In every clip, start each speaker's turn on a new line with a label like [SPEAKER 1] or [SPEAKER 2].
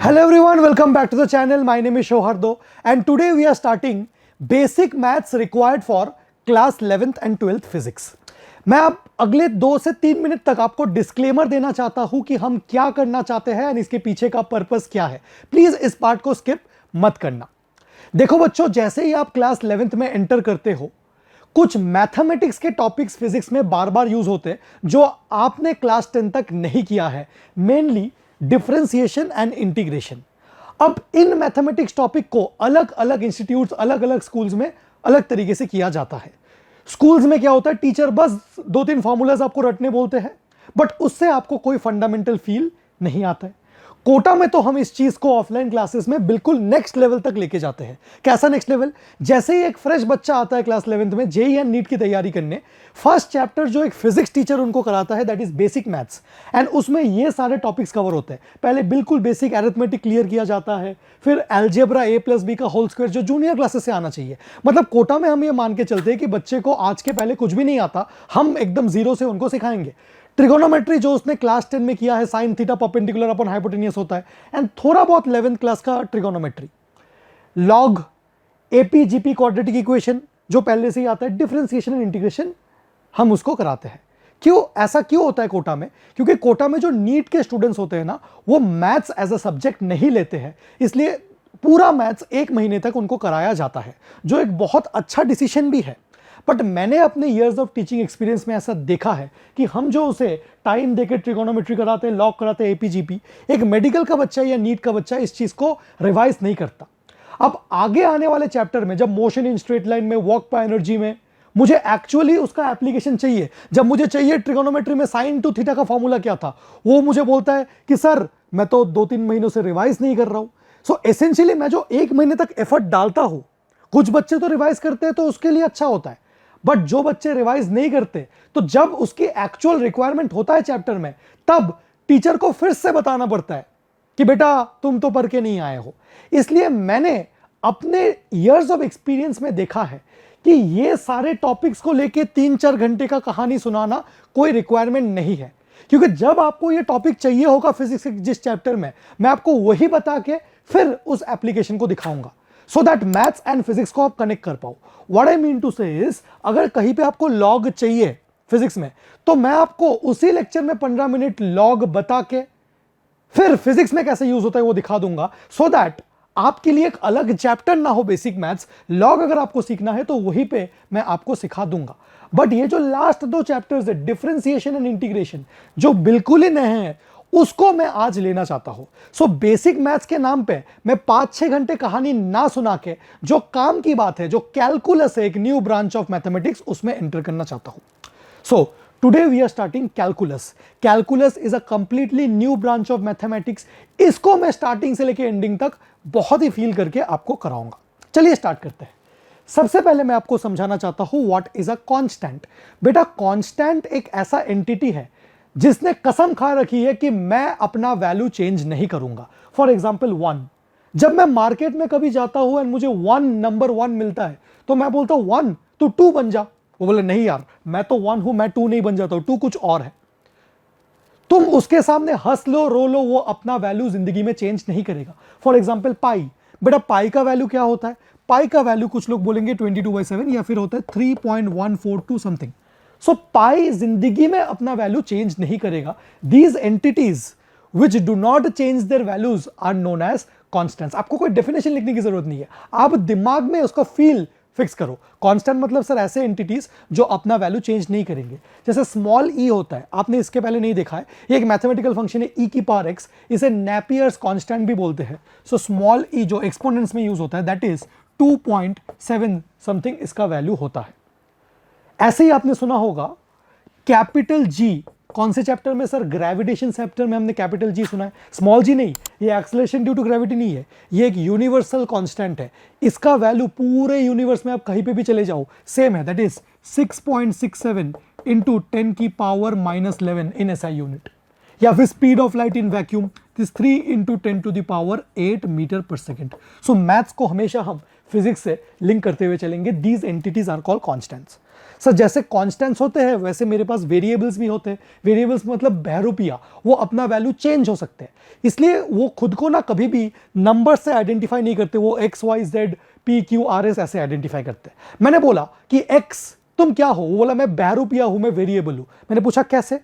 [SPEAKER 1] Hello everyone, welcome back to the channel. My name is Shohardo and today we are starting basic maths required for class 11th and 12th physics. मैं अब अगले 2 से 3 minute तक आपको disclaimer देना चाहता हूं कि हम क्या करना चाहते हैं और इसके पीछे का पर्पस क्या है. प्लीज इस पार्ट को स्किप मत करना. देखो बच्चों, जैसे ही आप क्लास 11th में एंटर करते हो, कुछ मैथमेटिक्स के टॉपिक्स फिजिक्स में बार बार यूज होते हैं जो आपने क्लास 10 तक नहीं किया है. Mainly differentiation and integration. अब इन मैथमेटिक्स टॉपिक को अलग अलग इंस्टीट्यूट्स, अलग अलग स्कूल्स में अलग तरीके से किया जाता है. स्कूल्स में क्या होता है, टीचर बस 2-3 फॉर्मूलाज आपको रटने बोलते हैं, बट उससे आपको कोई फंडामेंटल फील नहीं आता है. कोटा में तो हम इस चीज को ऑफलाइन क्लासेस में बिल्कुल नेक्स्ट लेवल तक लेके जाते हैं. कैसा नेक्स्ट लेवल? जैसे ही एक फ्रेश बच्चा आता है क्लास 11th में जेईई एंड नीट की तैयारी करने, फर्स्ट चैप्टर जो एक फिजिक्स टीचर उनको कराता है that is basic maths, and उसमें ये सारे टॉपिक्स कवर होते हैं. पहले बिल्कुल बेसिक अरिथमेटिक क्लियर किया जाता है, फिर अलजेब्रा a+b का होल स्क्वायर जो जूनियर क्लासेस से आना चाहिए. मतलब कोटा में हम ये मान के चलते हैं कि बच्चे को आज के पहले कुछ भी नहीं आता, हम एकदम जीरो से उनको सिखाएंगे. ट्रिगोनोमेट्री जो उसने क्लास 10 में किया है, sine theta perpendicular upon hypotenuse होता है, एंड थोड़ा बहुत 11th क्लास का trigonometry. Log, AP GP quadratic equation जो पहले से ही आता है, डिफरेंशिएशन एंड इंटीग्रेशन हम उसको कराते हैं. क्यों ऐसा क्यों होता है कोटा में? क्योंकि कोटा में जो नीट के स्टूडेंट्स होते हैं ना, वो मैथ्स एज अ सब्जेक्ट नहीं लेते हैं, इसलिए पूरा मैथ्स 1 महीने तक उनको कराया जाता है, जो एक बहुत अच्छा डिसीजन भी है. बट मैंने अपने ईयर्स ऑफ टीचिंग एक्सपीरियंस में ऐसा देखा है कि हम जो उसे टाइम देके ट्रिगोनोमेट्री कराते हैं, लॉग कराते हैं, एपीजीपी, एक मेडिकल का बच्चा या नीट का बच्चा इस चीज को रिवाइज नहीं करता. अब आगे आने वाले चैप्टर में जब मोशन इन स्ट्रेट लाइन में, वर्क बाय एनर्जी में मुझे एक्चुअली उसका एप्लीकेशन चाहिए, जब मुझे चाहिए ट्रिगोनोमेट्री में साइन टू थीटा का फॉर्मूला क्या था, वो मुझे बोलता है कि सर मैं तो 2-3 महीनों से रिवाइज नहीं कर रहा हूं. सो एसेंशियली मैं जो 1 महीने तक एफर्ट डालता हूं, कुछ बच्चे तो रिवाइज करते हैं तो उसके लिए अच्छा होता है, बट जो बच्चे रिवाइज नहीं करते, तो जब उसकी एक्चुअल रिक्वायरमेंट होता है चैप्टर में, तब टीचर को फिर से बताना पड़ता है कि बेटा तुम तो पढ़ के नहीं आए हो. इसलिए मैंने अपने इयर्स ऑफ एक्सपीरियंस में देखा है कि ये सारे टॉपिक्स को लेके 3-4 घंटे का कहानी सुनाना कोई रिक्वायरमेंट नहीं है. क्योंकि जब आपको ये टॉपिक चाहिए होगा फिजिक्स के जिस चैप्टर में, मैं आपको वही बता के फिर उस एप्लीकेशन को दिखाऊंगा, so that maths and physics को आप कनेक्ट कर पाओ. व्हाट आई मीन टू से इज, अगर कहीं पे आपको लॉग चाहिए फिजिक्स में, तो मैं आपको उसी लेक्चर में 15 मिनट लॉग बता के फिर फिजिक्स में कैसे यूज होता है वो दिखा दूंगा, सो दैट आपके लिए एक अलग चैप्टर ना हो बेसिक मैथ्स. लॉग अगर आपको सीखना है तो वहीं पे मैं आपको सिखा दूंगा. बट ये जो लास्ट 2 चैप्टर्स है, डिफरेंशिएशन एंड इंटीग्रेशन, जो बिल्कुल ही नए हैं, उसको मैं आज लेना चाहता हूं. सो बेसिक मैथ्स के नाम पे मैं 5-6 घंटे कहानी ना सुना के जो काम की बात है, जो कैलकुलस है, एक न्यू ब्रांच ऑफ मैथमेटिक्स, उसमें एंटर करना चाहता हूं. So today we are starting calculus. Calculus is a completely new branch of mathematics. इसको मैं स्टार्टिंग से लेकर एंडिंग तक बहुत ही फील करके आपको कराऊंगा. चलिए स्टार्ट करते हैं. सबसे पहले मैं आपको समझाना चाहता हूं व्हाट इज अ कांस्टेंट. बेटा कांस्टेंट एक ऐसा एंटिटी है जिसने कसम खा रखी है कि मैं अपना वैल्यू चेंज नहीं करूंगा. For example 1. जब मैं मार्केट में कभी जाता हूं एंड मुझे 1 नंबर 1 मिलता है, तो मैं बोलता हूं 1 तो 2 बन जा. वो बोले नहीं यार, मैं तो 1 हूं, मैं 2 नहीं बन जाता हूं, 2 कुछ और है. तुम उसके सामने हंस लो, रो लो, वो अपना वैल्यू जिंदगी में चेंज नहीं करेगा. फॉर एग्जाम्पल पाई. बेटा पाई का वैल्यू क्या होता है? पाई का वैल्यू कुछ लोग बोलेंगे 22/7 या फिर होता है 3.142 समथिंग. सो पाई जिंदगी में अपना वैल्यू चेंज नहीं करेगा. These entities which do not change their values are known as constants. आपको कोई डेफिनेशन लिखने की जरूरत नहीं है, आप दिमाग में उसका फील फिक्स करो. कांस्टेंट मतलब सर ऐसे एंटिटीज जो अपना वैल्यू चेंज नहीं करेंगे. जैसे स्मॉल ई होता है, आपने इसके पहले नहीं देखा है, ये एक मैथमेटिकल फंक्शन है e⁻x. इसे नेपियर्स कांस्टेंट भी बोलते हैं. सो स्मॉल ई जो एक्सपोनेंट्स में यूज होता है दैट इज 2.7 समथिंग इसका वैल्यू होता है. ऐसे ही आपने सुना होगा कैपिटल जी. कौन से चैप्टर में सर? ग्रेविटेशन चैप्टर में हमने कैपिटल जी सुना है. स्मॉल जी नहीं, ये एक्सेलरेशन ड्यू टू ग्रेविटी नहीं है, ये एक यूनिवर्सल कांस्टेंट है. इसका वैल्यू पूरे यूनिवर्स में आप कहीं पे भी चले जाओ सेम है, that is 6.67 into 10⁻⁻11 in SI unit. या फिर speed of light in vacuum, this 3 into 10⁸ metre per second. So maths को हमेशा हम फिजिक्स से लिंक करते हुए चलेंगे. These entities are called constants. Sir जैसे कांस्टेंट्स होते हैं वैसे मेरे पास वेरिएबल्स भी होते हैं। वेरिएबल्स मतलब बहरूपिया, वो अपना वैल्यू चेंज हो सकते हैं, इसलिए वो खुद को ना कभी भी नंबर से आइडेंटिफाई नहीं करते, वो x y z p q r s ऐसे आइडेंटिफाई करते हैं। मैंने बोला कि एक्स तुम क्या हो, वो बोला मैं बहरूपिया हूं, मैं वेरिएबल हूं। मैंने पूछा कैसे,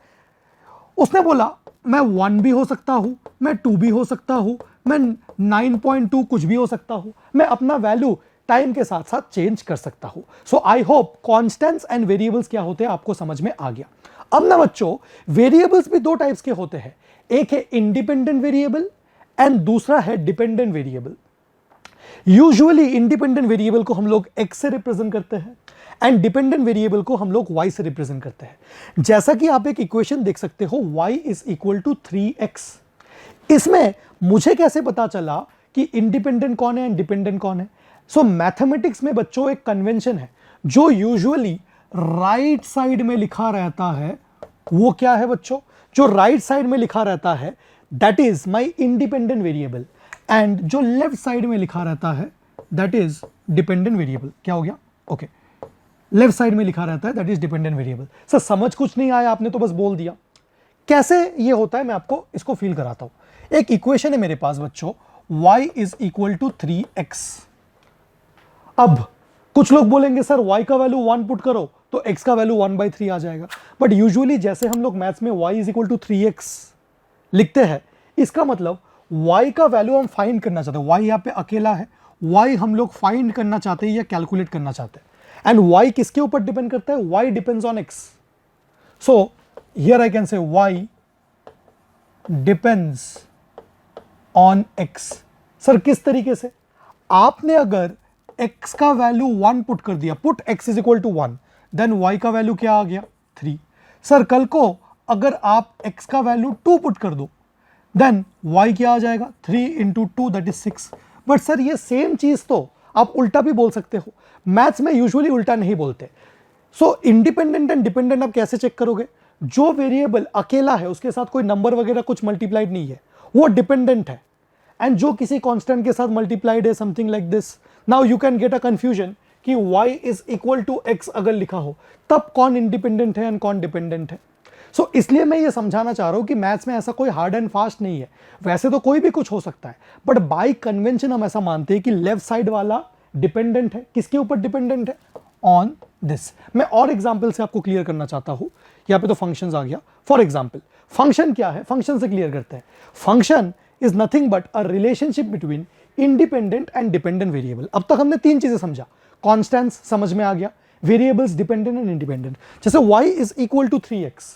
[SPEAKER 1] उसने बोला मैं 1 भी हो सकता हूं, मैं 2 भी हो सकता हूं, मैं 9.2 कुछ भी हो सकता हूं, मैं अपना वैल्यू टाइम के साथ साथ चेंज कर सकता हूं। So I hope constants and variables क्या होते हैं आपको समझ में आ गया। अब ना बच्चों, वेरिएबल्स भी 2 टाइप्स के होते हैं, एक है इंडिपेंडेंट वेरिएबल एंड दूसरा है dependent variable. Usually independent variable को हम लोग x से रिप्रेजेंट करते हैं एंड डिपेंडेंट वेरिएबल को हम लोग y से रिप्रेजेंट करते हैं। जैसा कि आप एक इक्वेशन देख सकते हो, y is equal to 3x। इसमें मुझे कैसे पता चला कि इंडिपेंडेंट कौन है एंड डिपेंडेंट कौन है? सो मैथमेटिक्स में बच्चों एक कन्वेंशन है जो यूजुअली राइट साइड में लिखा रहता है, वो क्या है बच्चों? जो राइट साइड में लिखा रहता है that is my independent variable, and जो लेफ्ट साइड में लिखा रहता है दैट इज डिपेंडेंट वेरिएबल। क्या हो गया? ओके, लेफ्ट साइड में लिखा रहता है that is dependent variable. Sir समझ कुछ नहीं आया, आपने तो बस बोल दिया। कैसे ये होता है मैं आपको इसको फील कराता हूं। एक इक्वेशन है मेरे पास बच्चों, y is equal to 3x। अब कुछ लोग बोलेंगे सर y का वैल्यू 1 पुट करो तो x का वैल्यू 1/3 आ जाएगा, बट यूजुअली जैसे हम लोग मैथ्स में y is equal to 3x लिखते हैं, इसका मतलब y का वैल्यू हम फाइंड करना चाहते हैं। y यहाँ पे अकेला है, y हम लोग फाइंड करना चाहते हैं या कैलकुलेट करना चाहते हैं, एंड y किसके ऊपर डिपेंड करता है? y depends on x। So here I can say y depends on x। Sir किस तरीके से? आपने अगर x का वैल्यू 1 पुट कर दिया, put x is equal to 1, then y का वैल्यू क्या आ गया? 3। सर कल को अगर आप x का वैल्यू 2 पुट कर दो, देन y क्या आ जाएगा? 3 into 2 that is 6। But sir ये सेम चीज तो आप उल्टा भी बोल सकते हो, मैथ्स में यूजुअली उल्टा नहीं बोलते। सो इंडिपेंडेंट एंड डिपेंडेंट आप कैसे चेक करोगे? जो वेरिएबल अकेला है उसके साथ कोई नंबर वगैरह कुछ मल्टीप्लाइड नहीं है, वो डिपेंडेंट है, एंड जो किसी कांस्टेंट के साथ मल्टीप्लाइड है something like this, now you can get a confusion कि y is equal to x अगर लिखा हो तब कौन इंडिपेंडेंट है एंड कौन डिपेंडेंट है। सो इसलिए मैं ये समझाना चाह रहा हूं कि मैथ्स में ऐसा कोई हार्ड एंड फास्ट नहीं है। वैसे तो कोई भी कुछ हो सकता है, बट बाय कन्वेंशन हम ऐसा मानते हैं कि लेफ्ट साइड वाला डिपेंडेंट है। किसके ऊपर डिपेंडेंट है? On this. मैं और एग्जाम्पल से आपको क्लियर करना चाहता हूं। यहाँ पे तो फंक्शंस आ गया। फॉर एग्जाम्पल फंक्शन क्या है, फंक्शन से क्लियर करते हैं। Function is nothing but a relationship between independent and dependent variable. अब तक हमने 3 चीजें समझा, कॉन्स्टेंट्स समझ में आ गया, वेरिएबल्स डिपेंडेंट एंड इंडिपेंडेंट। जैसे y is equal to 3x,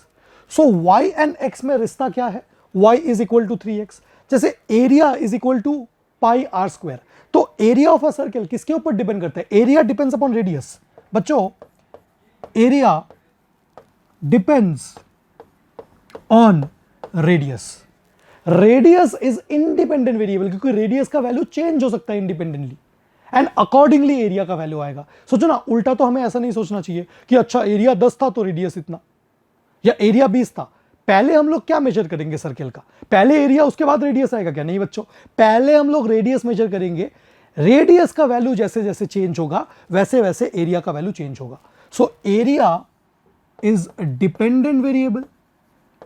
[SPEAKER 1] so y and x में रिश्ता क्या है? y is equal to 3x। जैसे area is equal to pi r square, तो एरिया ऑफ अ सर्कल किसके ऊपर डिपेंड करता है? Area depends upon radius. बच्चों area depends on radius. Radius is independent variable, क्योंकि रेडियस का वैल्यू चेंज हो सकता है इंडिपेंडेंटली, एंड अकॉर्डिंगली एरिया का वैल्यू आएगा। सोचो ना, उल्टा तो हमें ऐसा नहीं सोचना चाहिए कि अच्छा एरिया 10 था तो रेडियस इतना, या एरिया 20 था। पहले हम लोग क्या मेजर करेंगे सर्कल का? पहले एरिया उसके बाद रेडियस आएगा क्या? नहीं बच्चों, पहले हम लोग रेडियस मेजर करेंगे। रेडियस का वैल्यू जैसे जैसे चेंज होगा वैसे वैसे एरिया का वैल्यू चेंज होगा। So area is dependent variable,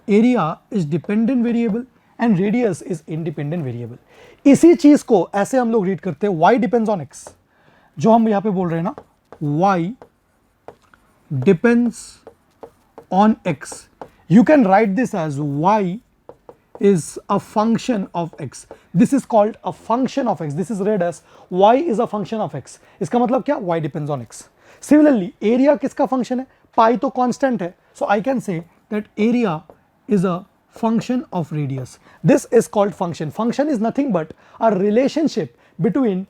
[SPEAKER 1] area is dependent variable and radius is independent variable. इसी चीज को ऐसे हम लोग रीड करते हैं, y डिपेंड्स ऑन x। जो हम यहां पे बोल रहे हैं ना, y depends on x, you can write this as y is a function of x. This is called a function of x. This is read as y is a function of x. इसका मतलब क्या? y depends on x. Similarly, area किसका function है? pi तो constant है. So I can say that area is a function of radius. This is called function. Function is nothing but a relationship between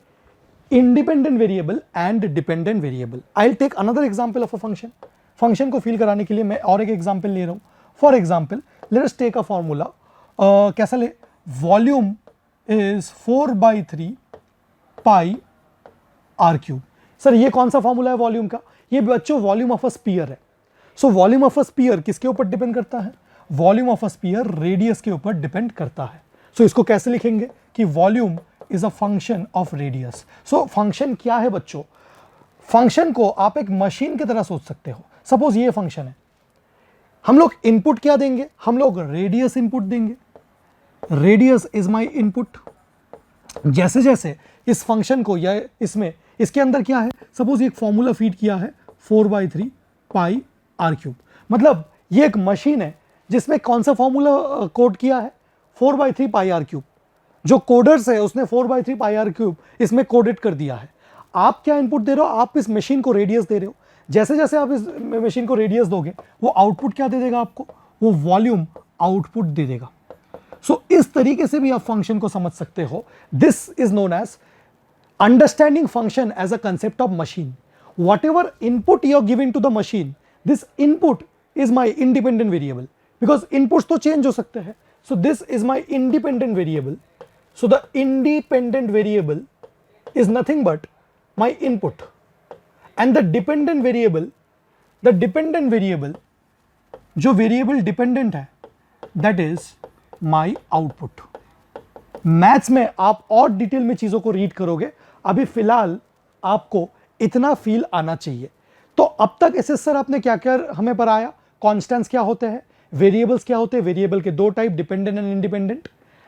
[SPEAKER 1] independent variable and dependent variable. I'll take another example of a function. Function को feel कराने के लिए मैं और एक example ले रहा हूँ. For example, let us take a formula. कैसा ले? Volume is 4/3 pi r cube. Sir ये कौन सा फॉर्मूला है वॉल्यूम का? ये बच्चों वॉल्यूम ऑफ अ स्पीयर है। So volume of a spear किसके ऊपर डिपेंड करता है? Volume of a spear radius के ऊपर डिपेंड करता है। सो इसको कैसे लिखेंगे कि volume is a function of radius. So function क्या है बच्चों? फंक्शन को आप एक मशीन की तरह सोच सकते हो। सपोज ये फंक्शन है, हम लोग इनपुट क्या देंगे, हम लोग रेडियस इनपुट देंगे, रेडियस इज माई इनपुट। जैसे जैसे इस फंक्शन को या इसमें इसके अंदर क्या है, सपोज एक फॉर्मूला फीड किया है 4/3 पाई आर क्यूब, मतलब ये एक मशीन है जिसमें कौन सा फॉर्मूला कोड किया है 4/3 पाई आर क्यूब। जो कोडर्स है उसने 4/3 पाई आर क्यूब इसमें कोडेड कर दिया है। आप क्या इनपुट दे रहे हो, आप इस मशीन को रेडियस दे रहे हो। जैसे जैसे आप इस मशीन को रेडियस दोगे वो आउटपुट क्या दे देगा आपको, वो वॉल्यूम आउटपुट दे देगा। सो इस तरीके से भी आप फंक्शन को समझ सकते हो। This is known as understanding function as a concept of machine. Whatever input you are giving to the machine, this input is my independent variable, because inputs तो चेंज हो सकते हैं। So this is my independent variable. So the independent variable is nothing but my input, and the dependent variable जो variable dependent है, that is my output। Maths में आप और detail में चीजों को रीड करोगे, अभी फिलहाल आपको इतना फील आना चाहिए। तो अब तक एसएसआर आपने क्या क्या हमें पढ़ाया, कॉन्स्टेंट्स क्या होते हैं, वेरिएबल्स क्या होते हैं, वेरिएबल के दो type, dependent and independent,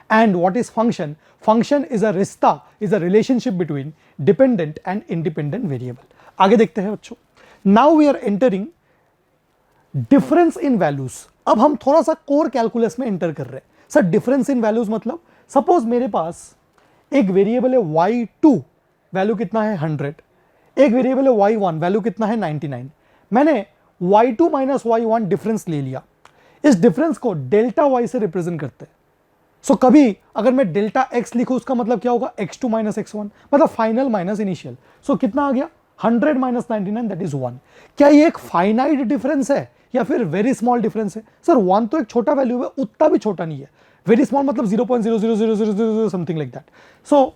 [SPEAKER 1] and what is function? Function is a rishta, is a relationship between dependent and independent variable। आगे देखते हैं बच्चों। Now we are entering difference in values। अब हम थोड़ा सा कोर कैलकुलस में एंटर कर रहे हैं। सर डिफरेंस इन वैल्यूज मतलब, सपोज मेरे पास एक वेरिएबल है y2, वैल्यू कितना है 100, एक वेरिएबल है y1, वैल्यू कितना है 99। मैंने y2 माइनस y1 डिफरेंस ले लिया, इस डिफरेंस को डेल्टा y से रिप्रेजेंट करते हैं। सो कभी अगर मैं डेल्टा x लिखूं उसका मतलब क्या होगा, x2 माइनस x1, मतलब फाइनल माइनस इनिशियल। सो कितना आ गया 100 माइनस 99, दैट इज 1। क्या ये एक फाइनाइट डिफरेंस है या फिर वेरी स्मॉल डिफरेंस है? सर 1 तो एक छोटा वैल्यू है, उतना भी छोटा नहीं है। वेरी स्मॉल मतलब 0.00000 something like that. So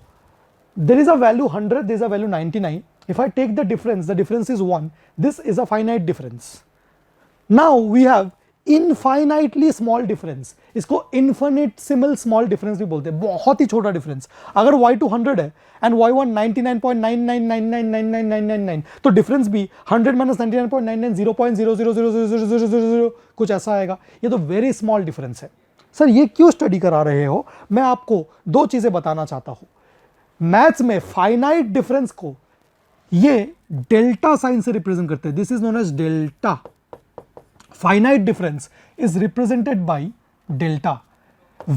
[SPEAKER 1] there is a value 100, there is a value 99. If I take the difference is 1. This is a finite difference. Now we have infinitely small difference, इसको infinitesimal small difference भी बोलते हैं, बहुत ही छोटा difference. अगर y2 100 है and y1 99.99999999, तो difference भी 100 माइनस 99.99 0.0000000 कुछ ऐसा आएगा। ये तो वेरी स्मॉल डिफरेंस है। सर ये क्यों स्टडी करा रहे हो? मैं आपको दो चीजें बताना चाहता हूं। मैथ्स में फाइनाइट डिफरेंस को ये डेल्टा साइन से रिप्रेजेंट करते हैं। This is known as delta. Finite difference is represented by delta.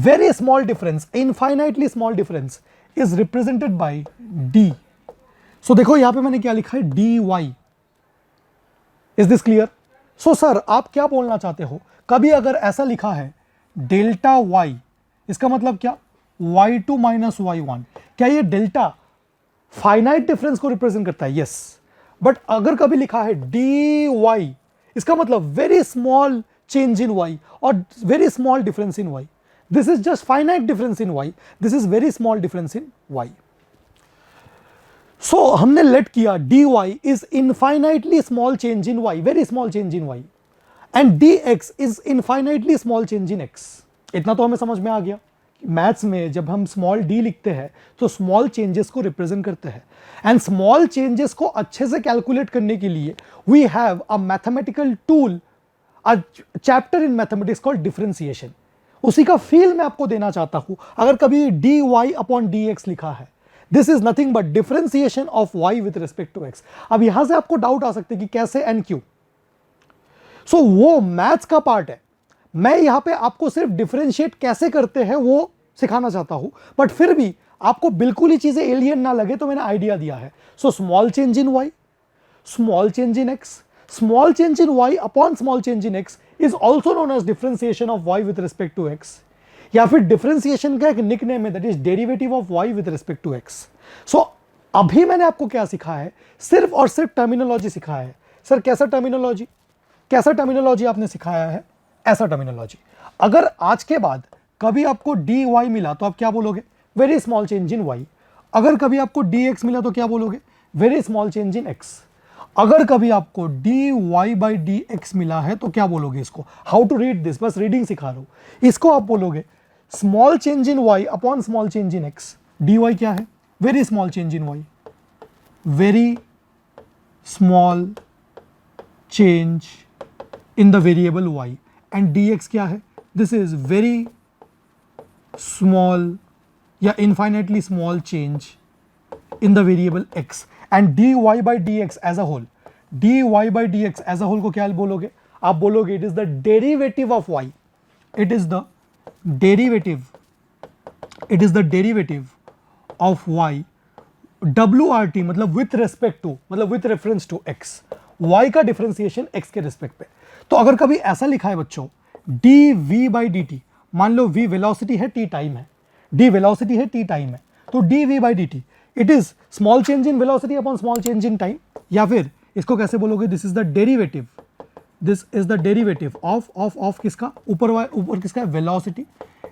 [SPEAKER 1] Very small difference, infinitely small difference is represented by d. So देखो यहां पे मैंने क्या लिखा है, dy। Is this clear? So sir आप क्या बोलना चाहते हो? कभी अगर ऐसा लिखा है डेल्टा y, इसका मतलब क्या, y2 माइनस y1, क्या ये डेल्टा फाइनाइट डिफरेंस को रिप्रेजेंट करता है? यस। बट अगर कभी लिखा है dy, इसका मतलब very small change in y और very small difference in y। This is just finite difference in y, this is very small difference in y। सो हमने लेट किया dy is infinitely small change in y, very small change in y, and dx is infinitely small change in x। इतना तो हमें समझ में आ गया। Maths में जब हम स्मॉल d लिखते हैं तो स्मॉल चेंजेस को रिप्रेजेंट करते हैं, एंड स्मॉल चेंजेस को अच्छे से कैलकुलेट करने के लिए we have a mathematical tool, a chapter in mathematics called differentiation. उसी का फील मैं आपको देना चाहता हूं। अगर कभी dy अपॉन dx लिखा है, this is nothing but differentiation of y with respect to x। अब यहां से आपको डाउट आ सकते हैं कि कैसे एंड क्यों। सो वो मैथ्स का पार्ट है, मैं यहां पे आपको सिर्फ डिफरेंशिएट कैसे करते हैं वो सिखाना चाहता हूं, बट फिर भी आपको बिल्कुल ही चीजें एलियन ना लगे तो मैंने आइडिया दिया है। So small change in y, small change in x, small change in y upon small change in x is also known as differentiation of y with respect to x, या फिर differentiation का एक nickname है, that is derivative of y with respect to x। So अभी मैंने आपको क्या सिखाया है, सिर्फ और सिर्फ टर्मिनोलॉजी सिखाया है। सर कैसा टर्मिनोलॉजी, कैसा टर्मिनोलॉजी आपने सिखाया है? ऐसा टर्मिनोलॉजी। अगर आज के बाद कभी आपको dy मिला तो आप क्या बोलोगे? Very small change in y। अगर कभी आपको dx मिला तो क्या बोलोगे? Very small change in x। अगर कभी आपको dy बाई dx मिला है तो क्या बोलोगे इसको? हाउ टू रीड दिस, बस रीडिंग सिखा रहा हूं। इसको आप बोलोगे small change in y upon small change in x। dy क्या है? Very small change in y, very small change in the variable y and dx क्या है, दिस इज वेरी स्मॉल या infinitely small change in the variable x and dy by dx as a whole, dy by dx as a whole को क्या बोलोगे, आप बोलोगे it is the derivative of y, it is the derivative, it is the derivative of y WRT मतलब with respect to, मतलब with reference to x, y का differentiation x के respect पे। तो अगर कभी ऐसा लिखा है बच्चों dv by dt, मान लो v वेलोसिटी है, t टाइम है, d वेलोसिटी है, t टाइम है, तो dv by dt it is small change in velocity upon small change in time, या फिर इसको कैसे बोलोगे, this is the derivative, this is the derivative of किसका, ऊपर किसका है, velocity,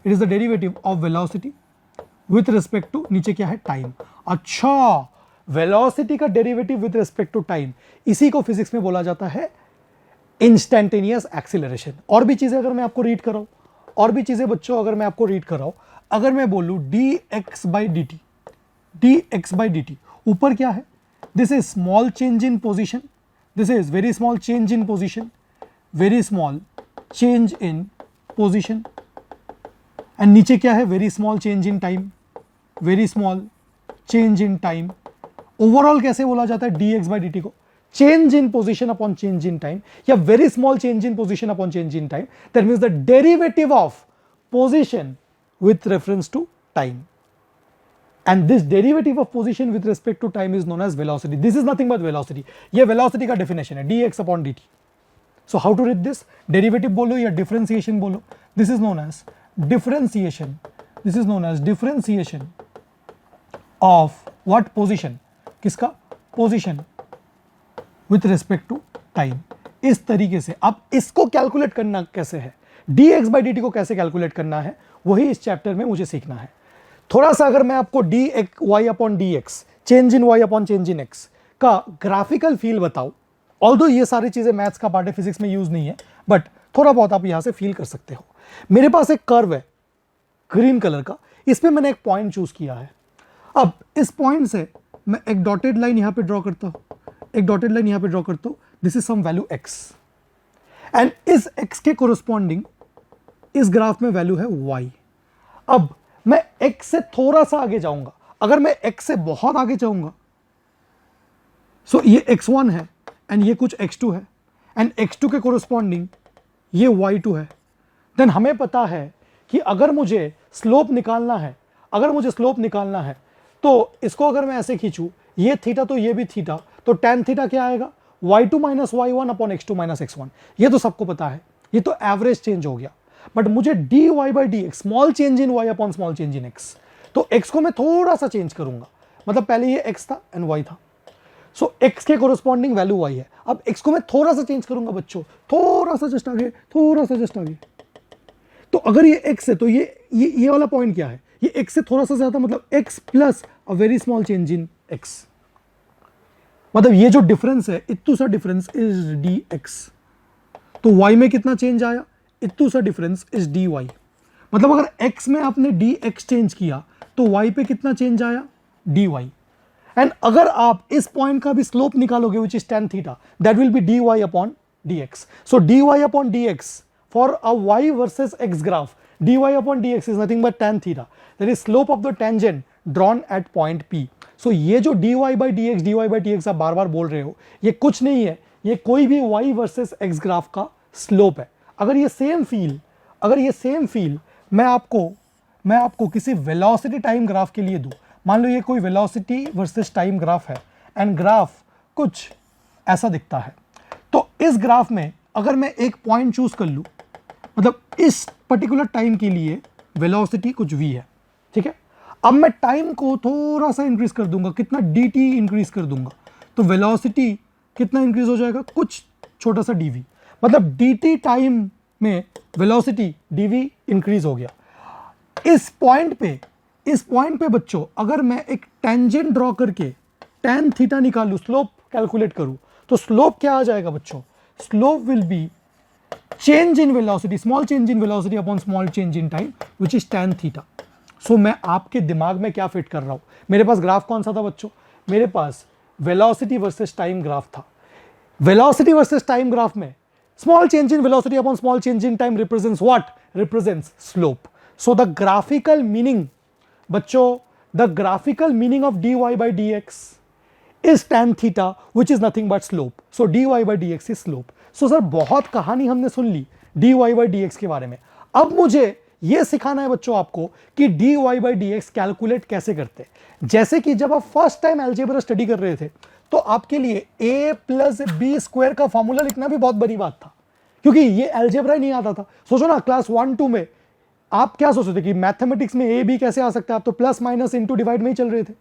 [SPEAKER 1] it is the derivative of velocity with respect to नीचे क्या है, टाइम। अच्छा, वेलोसिटी का derivative with respect to time, इसी को फिजिक्स में बोला जाता है इंस्टेंटेनियस एक्सीलरेशन। और भी चीजें अगर मैं आपको रीड कराऊं, और भी चीजें बच्चों अगर मैं आपको रीड कराऊं, अगर मैं बोलूं dx by dt, dx by dt ऊपर क्या है, this is small change in position, this is very small change in position, very small change in position, and नीचे क्या है, very small change in time, very small change in time. Overall कैसे बोला जाता है dx by dt को, change in position upon change in time, या very small change in position upon change in time, that means the derivative of position with reference to time, and this derivative of position with respect to time is known as velocity. This is nothing but velocity. ये velocity का definition है dx upon dt. So how to read this, derivative बोलो या differentiation बोलो, this is known as differentiation, this is known as differentiation of what position, किसका, position with respect to time। इस तरीके से अब इसको कैलकुलेट करना कैसे है, dx by dt को कैसे कैलकुलेट करना है, वही इस चैप्टर में मुझे सीखना है। थोड़ा सा अगर मैं आपको dy upon dx, change in y upon change in x का ग्राफिकल फील बताऊं, ऑल्दो ये सारी चीजें मैथ्स का पार्ट है, फिजिक्स में यूज नहीं है, बट थोड़ा बहुत आप यहां से फील कर सकते हो। मेरे पास एक कर्व है ग्रीन कलर का, इसमें मैंने एक पॉइंट चूज किया है। अब इस पॉइंट से मैं एक डॉटेड लाइन यहां पे ड्रॉ करता हूं, एक डॉटेड लाइन यहां पे ड्रॉ करता हूं, this is some value x, and इस x के कोरस्पॉन्डिंग इस ग्राफ में वैल्यू है y। अब मैं x से थोड़ा सा आगे जाऊंगा, अगर मैं x से बहुत आगे जाऊंगा, सो ये x1 है एंड ये कुछ x2 है, एंड x2 के कोरस्पॉन्डिंग ये y2 है, देन हमें पता है कि अगर मुझे स्लोप निकालना है, अगर मुझे स्लोप निकालना है, तो इसको अगर मैं ऐसे खींचूं, ये थीटा तो ये भी थीटा, तो tan थीटा क्या आएगा, y2 minus y1 upon x2 minus x1। ये तो सबको पता है, ये तो एवरेज चेंज हो गया। बट मुझे dy by dx, small change in y upon small change in x, तो x को मैं थोड़ा सा चेंज करूंगा, मतलब पहले ये x था एंड y था, सो x के कोरस्पॉन्डिंग वैल्यू y है। अब x को मैं थोड़ा सा चेंज करूंगा बच्चों, थोड़ा सा जस्ट आगे, थोड़ा सा जस्ट आगे, तो अगर ये x है तो ये वाला पॉइंट क्या है, ये x से थोड़ा सा ज्यादा, मतलब x plus a very small change in x, मतलब ये जो डिफरेंस है, इतू सा डिफरेंस इज dx, तो y में कितना चेंज आया, इतू सा डिफरेंस इज dy, मतलब अगर x में आपने dx चेंज किया तो y पे कितना चेंज आया, dy, एंड अगर आप इस पॉइंट का भी स्लोप निकालोगे विच is tan theta, that will be dy upon dx। So dy upon dx for a y versus x graph, dy upon dx is nothing but tan theta, that is slope of the tangent drawn at point p। सो ये जो dy by dx आप बार बार बोल रहे हो, ये कुछ नहीं है, ये कोई भी y वर्सेस x ग्राफ का स्लोप है। अगर ये सेम फील मैं आपको किसी वेलोसिटी टाइम ग्राफ के लिए दूं, मान लो ये कोई वेलोसिटी वर्सेस टाइम ग्राफ है एंड ग्राफ कुछ ऐसा दिखता है, तो इस ग्राफ में अगर मैं एक पॉइंट चूज कर लूं, मतलब इस पर्टिकुलर टाइम के लिए वेलोसिटी कुछ v है, ठीक है, अब मैं टाइम को थोड़ा सा इंक्रीज कर दूंगा, कितना dt इंक्रीज कर दूंगा, तो वेलोसिटी कितना इंक्रीज हो जाएगा, कुछ छोटा सा dv, मतलब dt टाइम में वेलोसिटी dv इंक्रीज हो गया। इस पॉइंट पे बच्चों अगर मैं एक टेंजेंट ड्रॉ करके tan थीटा निकालूं, स्लोप कैलकुलेट करूं, तो स्लोप क्या आ जाएगा बच्चों, slope will be change in velocity, small change in velocity upon small change in time which is tan theta. So मैं आपके दिमाग में क्या फिट कर रहा हूं, मेरे पास ग्राफ कौन सा था बच्चों, मेरे पास वेलोसिटी वर्सेस टाइम ग्राफ था। वेलोसिटी वर्सेस टाइम ग्राफ में small change in velocity upon small change in time represents what? Represents slope. So the graphical meaning बच्चों, the graphical meaning of dy by dx is tan theta which is nothing but slope. So dy by dx is slope. So sir बहुत कहानी हमने सुन ली dy by dx के बारे में. अब मुझे यह सिखाना है बच्चों आपको कि dy by dx कैलकुलेट कैसे करते हैं. जैसे कि जब आप फर्स्ट टाइम अलजेब्रा स्टडी कर रहे थे तो आपके लिए a प्लस बी स्क्वायर का फॉर्मूला लिखना भी बहुत बड़ी बात था, क्योंकि ये अलजेब्रा ही नहीं आता था. सोचो ना, क्लास 1-2 में आप क्या सोचते थे कि मैथमेटिक्स में a b कैसे आ सकता है? आप तो प्लस माइनस इंटू डिवाइड में ही चल रहे थे.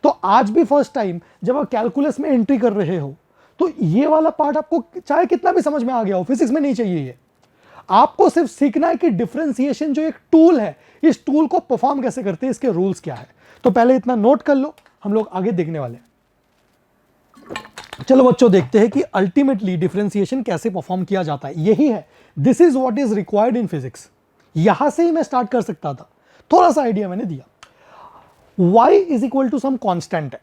[SPEAKER 1] तो आज भी फर्स्ट टाइम जब आप कैलकुलस में एंट्री कर रहे हो तो ये वाला पार्ट आपको चाहे कितना भी समझ में आ गया हो, फिजिक्स में नहीं चाहिए. ये आपको सिर्फ सीखना है कि डिफरेंशिएशन जो एक टूल है, इस टूल को परफॉर्म कैसे करते हैं, इसके रूल्स क्या है. तो पहले इतना नोट कर लो, हम लोग आगे देखने वाले हैं. चलो बच्चों देखते हैं कि अल्टीमेटली डिफरेंशिएशन कैसे परफॉर्म किया जाता है. यही है, this is what is required in physics. यहां से ही मैं स्टार्ट कर सकता था, थोड़ा सा आइडिया मैंने दिया. y is equal to some constant है,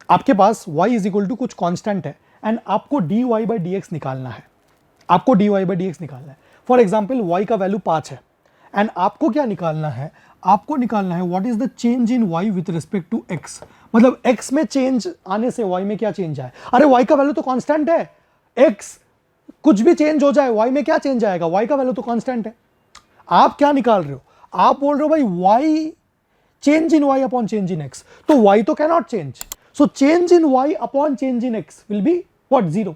[SPEAKER 1] आपके पास y इज इक्वल टू कुछ कांस्टेंट है एंड आपको dy by dx निकालना है. आपको dy by dx निकालना है. फॉर एग्जांपल y का वैल्यू 5 है एंड आपको क्या निकालना है? आपको निकालना है what is the change in y with respect to x. मतलब x में चेंज आने से y में क्या चेंज आए? अरे y का वैल्यू तो कांस्टेंट है, x कुछ भी चेंज हो जाए y में क्या चेंज आएगा? y का वैल्यू तो कांस्टेंट है. आप क्या निकाल रहे हो? आप बोल रहे हो भाई y change in y upon change in x. तो y तो cannot change, so change in y upon change in x will be what? 0.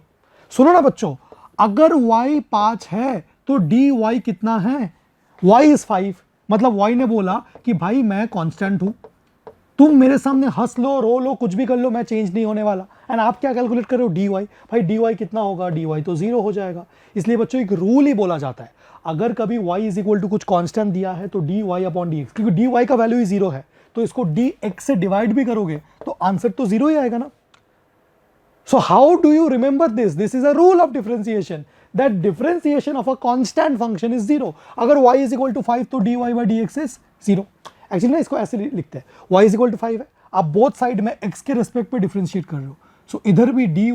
[SPEAKER 1] सुनो ना बच्चों, अगर y 5 है तो dy कितना है? y is 5. मतलब y ने बोला कि भाई मैं कांस्टेंट हूं, तुम मेरे सामने हंस लो, रो लो, कुछ भी कर लो, मैं चेंज नहीं होने वाला. एंड आप क्या कैलकुलेट कर रहे हो? dy. भाई dy कितना होगा? dy तो 0 हो जाएगा. इसलिए बच्चों एक रूल ही बोला जाता है, अगर कभी y इज इक्वल टू कुछ कांस्टेंट दिया है तो dy अपॉन dx, क्योंकि dy का वैल्यू ही 0 है, तो इसको dx से डिवाइड भी करोगे तो आंसर तो 0 ही आएगा ना. So how do you remember this? This is a rule of differentiation, that differentiation of a constant function is 0. अगर y इज इक्वल टू 5 तो dy by dx is 0. Actually ना इसको ऐसे लिखते हैं, y इज इक्वल टू 5 है, आप both side में x के रेस्पेक्ट पे डिफरेंशिएट कर रहे हो. सो इधर भी dy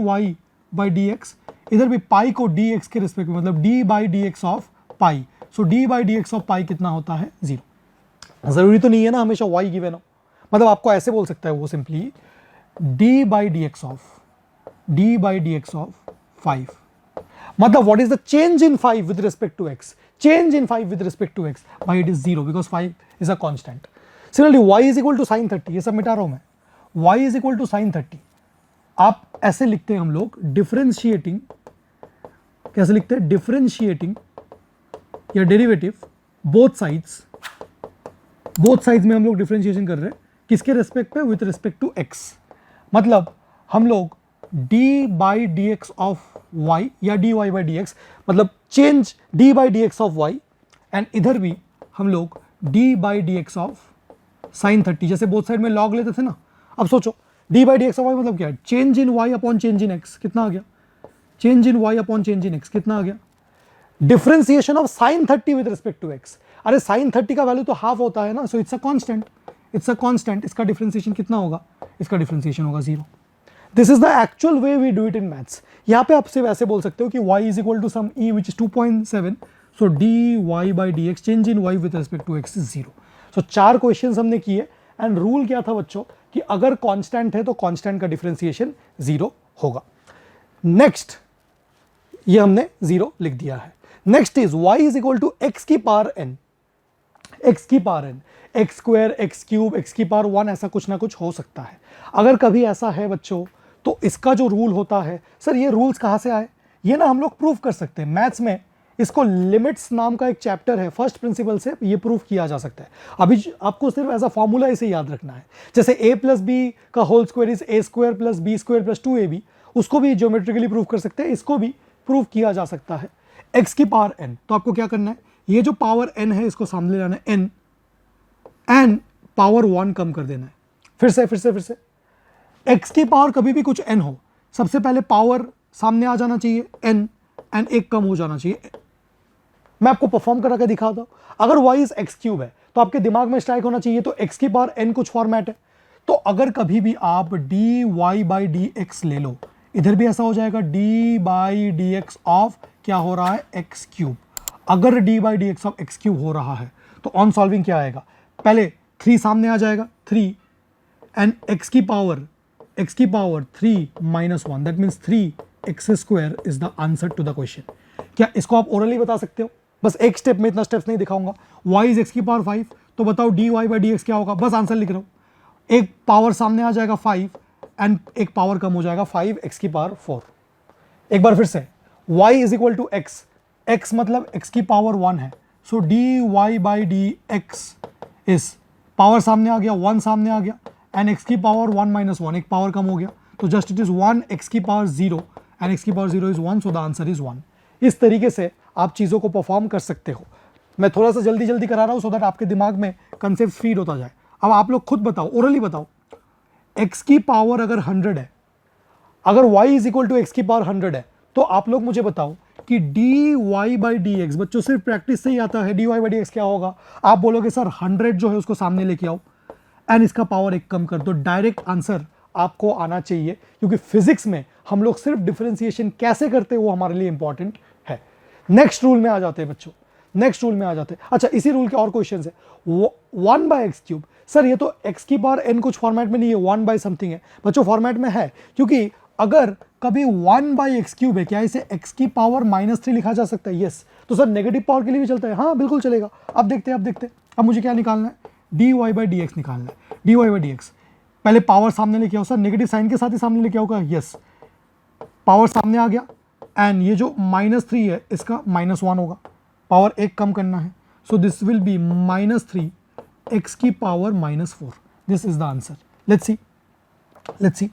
[SPEAKER 1] by dx, इधर भी पाई को dx के रेस्पेक्ट में, मतलब d by dx of pi. So d by dx of pi कितना होता है? 0. जरूरी तो नहीं है ना हमेशा y गिवन हो, मतलब आपको ऐसे बोल सकता है वो simply d by dx of 5. मतलब what is the change in 5 with respect to x? Change in 5 with respect to x, why it is 0? Because 5 is a constant. Similarly y is equal to sin 30, ये सब मिटा रहा हूं मैं. y is equal to sin 30, आप ऐसे लिखते हैं हम लोग डिफरेंशिएटिंग, कैसे लिखते हैं? डिफरेंशिएटिंग या डेरिवेटिव बोथ साइड्स में हम लोग डिफरेंशिएशन कर रहे हैं, किसके रेस्पेक्ट पे? With respect to x. मतलब हम लोग d by dx of y या dy by dx, मतलब change d by dx of y, and इधर भी हम लोग d by dx of sin 30, जैसे बोथ साइड में log लेते थे ना. अब सोचो d by dx of y मतलब क्या है? Change in y upon change in x. कितना आ गया? Change in y upon change in x कितना आ गया? Differentiation of sin 30 with respect to x. अरे sin 30 का वैल्यू तो हाफ होता है ना, सो इट्स अ कांस्टेंट. इसका डिफरेंशिएशन कितना होगा? इसका डिफरेंशिएशन होगा 0. This is the actual way we do it in maths. यहाँ पे आप सिर्फ ऐसे बोल सकते हो कि y is equal to some e which is 2.7, so dy by dx change in y with respect to x is 0. So 4 question हमने किए एंड रूल क्या था बच्चों कि अगर कांस्टेंट है तो कांस्टेंट का डिफरेंशिएशन 0 होगा. नेक्स्ट, ये हमने 0 लिख दिया है. Next is y is equal to x की पावर n, x की power n, x square, x cube, x की पावर 1, ऐसा कुछ ना कुछ हो सकता है. अगर कभी ऐसा है बच्चों तो इसका जो रूल होता है, सर ये रूल्स कहाँ से आए? ये ना हम लोग प्रूव कर सकते हैं मैथ्स में, इसको लिमिट्स नाम का एक चैप्टर है, फर्स्ट प्रिंसिपल से ये प्रूव किया जा सकता है. अभी आपको सिर्फ ऐसा फॉर्मूला इसे याद रखना है, जैसे a प्लस बी का whole square is a square plus b square plus 2ab, उसको भी ज्योमेट्रिकली प्रूव कर सकते हैं, इसको भी प्रूव किया जा सकता है. x की पावर n, तो आपको क्या करना है? ये जो पावर n है इसको सामने लाना है n, एंड पावर 1 कम कर देना है. फिर से x की पावर कभी भी कुछ n हो, सबसे पहले पावर सामने आ जाना चाहिए n, एंड एक कम हो जाना चाहिए. मैं आपको परफॉर्म करा के दिखाता हूं. अगर y इज x क्यूब है तो आपके दिमाग में स्ट्राइक होना चाहिए तो x की पावर n कुछ फॉर्मेट है. तो अगर कभी भी आप dy by dx ले लो, इधर भी ऐसा हो जाएगा D by D x of क्या हो रहा है एक्स क्यूब। अगर D by D x of x cube हो रहा है तो ऑन सॉल्विंग क्या आएगा, पहले 3 सामने आ जाएगा 3 एंड एक्स की power 3 minus 1 that means 3x square is the answer to the question. क्या इसको आप ओरली बता सकते हो? बस एक स्टेप में, इतना स्टेप्स नहीं दिखाऊंगा। y इज एक्स की पावर 5, तो बताओ dy बाई डी एक्स क्या होगा, बस आंसर लिख रहा हूं। एक पावर सामने आ जाएगा 5 एंड एक पावर कम हो जाएगा 5x की पावर 4। एक बार फिर से y is equal to x, x मतलब x की पावर 1 है, so dy by D x is power सामने आ गया 1 सामने आ गया एंड x की पावर 1 माइनस 1, एक पावर कम हो गया, तो जस्ट इट इज 1 x की पावर 0 एंड x की power 0 is 1, so the answer is 1। इस तरीके से आप चीज़ों को परफॉर्म कर सकते हो। मैं थोड़ा सा जल्दी जल्दी करा रहा हूँ सो दैट आपके दिमाग में कंसेप्ट फीड होता जाए। अब आप लोग खुद बताओ, ओरली बताओ, x की पावर अगर 100 है, अगर y is equal to x की पावर 100 है, तो आप लोग मुझे बताओ कि dy बाई डी एक्स, बच्चों सिर्फ प्रैक्टिस से ही आता है, dy बाई डी एक्स क्या होगा? आप बोलोगे सर 100 जो है उसको सामने लेके आओ एंड इसका पावर 1 कम कर दो। डायरेक्ट आंसर आपको आना चाहिए, क्योंकि फिजिक्स में हम लोग सिर्फ डिफरेंशिएशन कैसे करते हैं वो हमारे लिए इंपॉर्टेंट है। नेक्स्ट रूल में आ जाते हैं बच्चों, नेक्स्ट रूल में आ जाते हैं। अच्छा, इसी रूल के और क्वेश्चन है। 1 बाई एक्स क्यूब, सर ये तो x की पावर n कुछ फॉर्मेट में नहीं है, 1 बाई समथिंग है। बच्चों फॉर्मेट में है, क्योंकि अगर कभी 1 बाई एक्स क्यूब है, क्या इसे x की पावर -3 लिखा जा सकता है? यस। तो सर नेगेटिव पावर के लिए भी चलता है? हाँ बिल्कुल चलेगा। अब देखते हैं, अब मुझे क्या निकालना है, dy बाई डी एक्स निकालना है। dy बाई डी एक्स, पहले पावर सामने लेके आओ। सर नेगेटिव साइन के साथ ही सामने लेके आओगा? यस। पावर सामने आ गया एंड ये जो -3 है इसका -1 होगा, पावर 1 कम करना है, so this will be -3 x की power -4। This is the answer. Let's see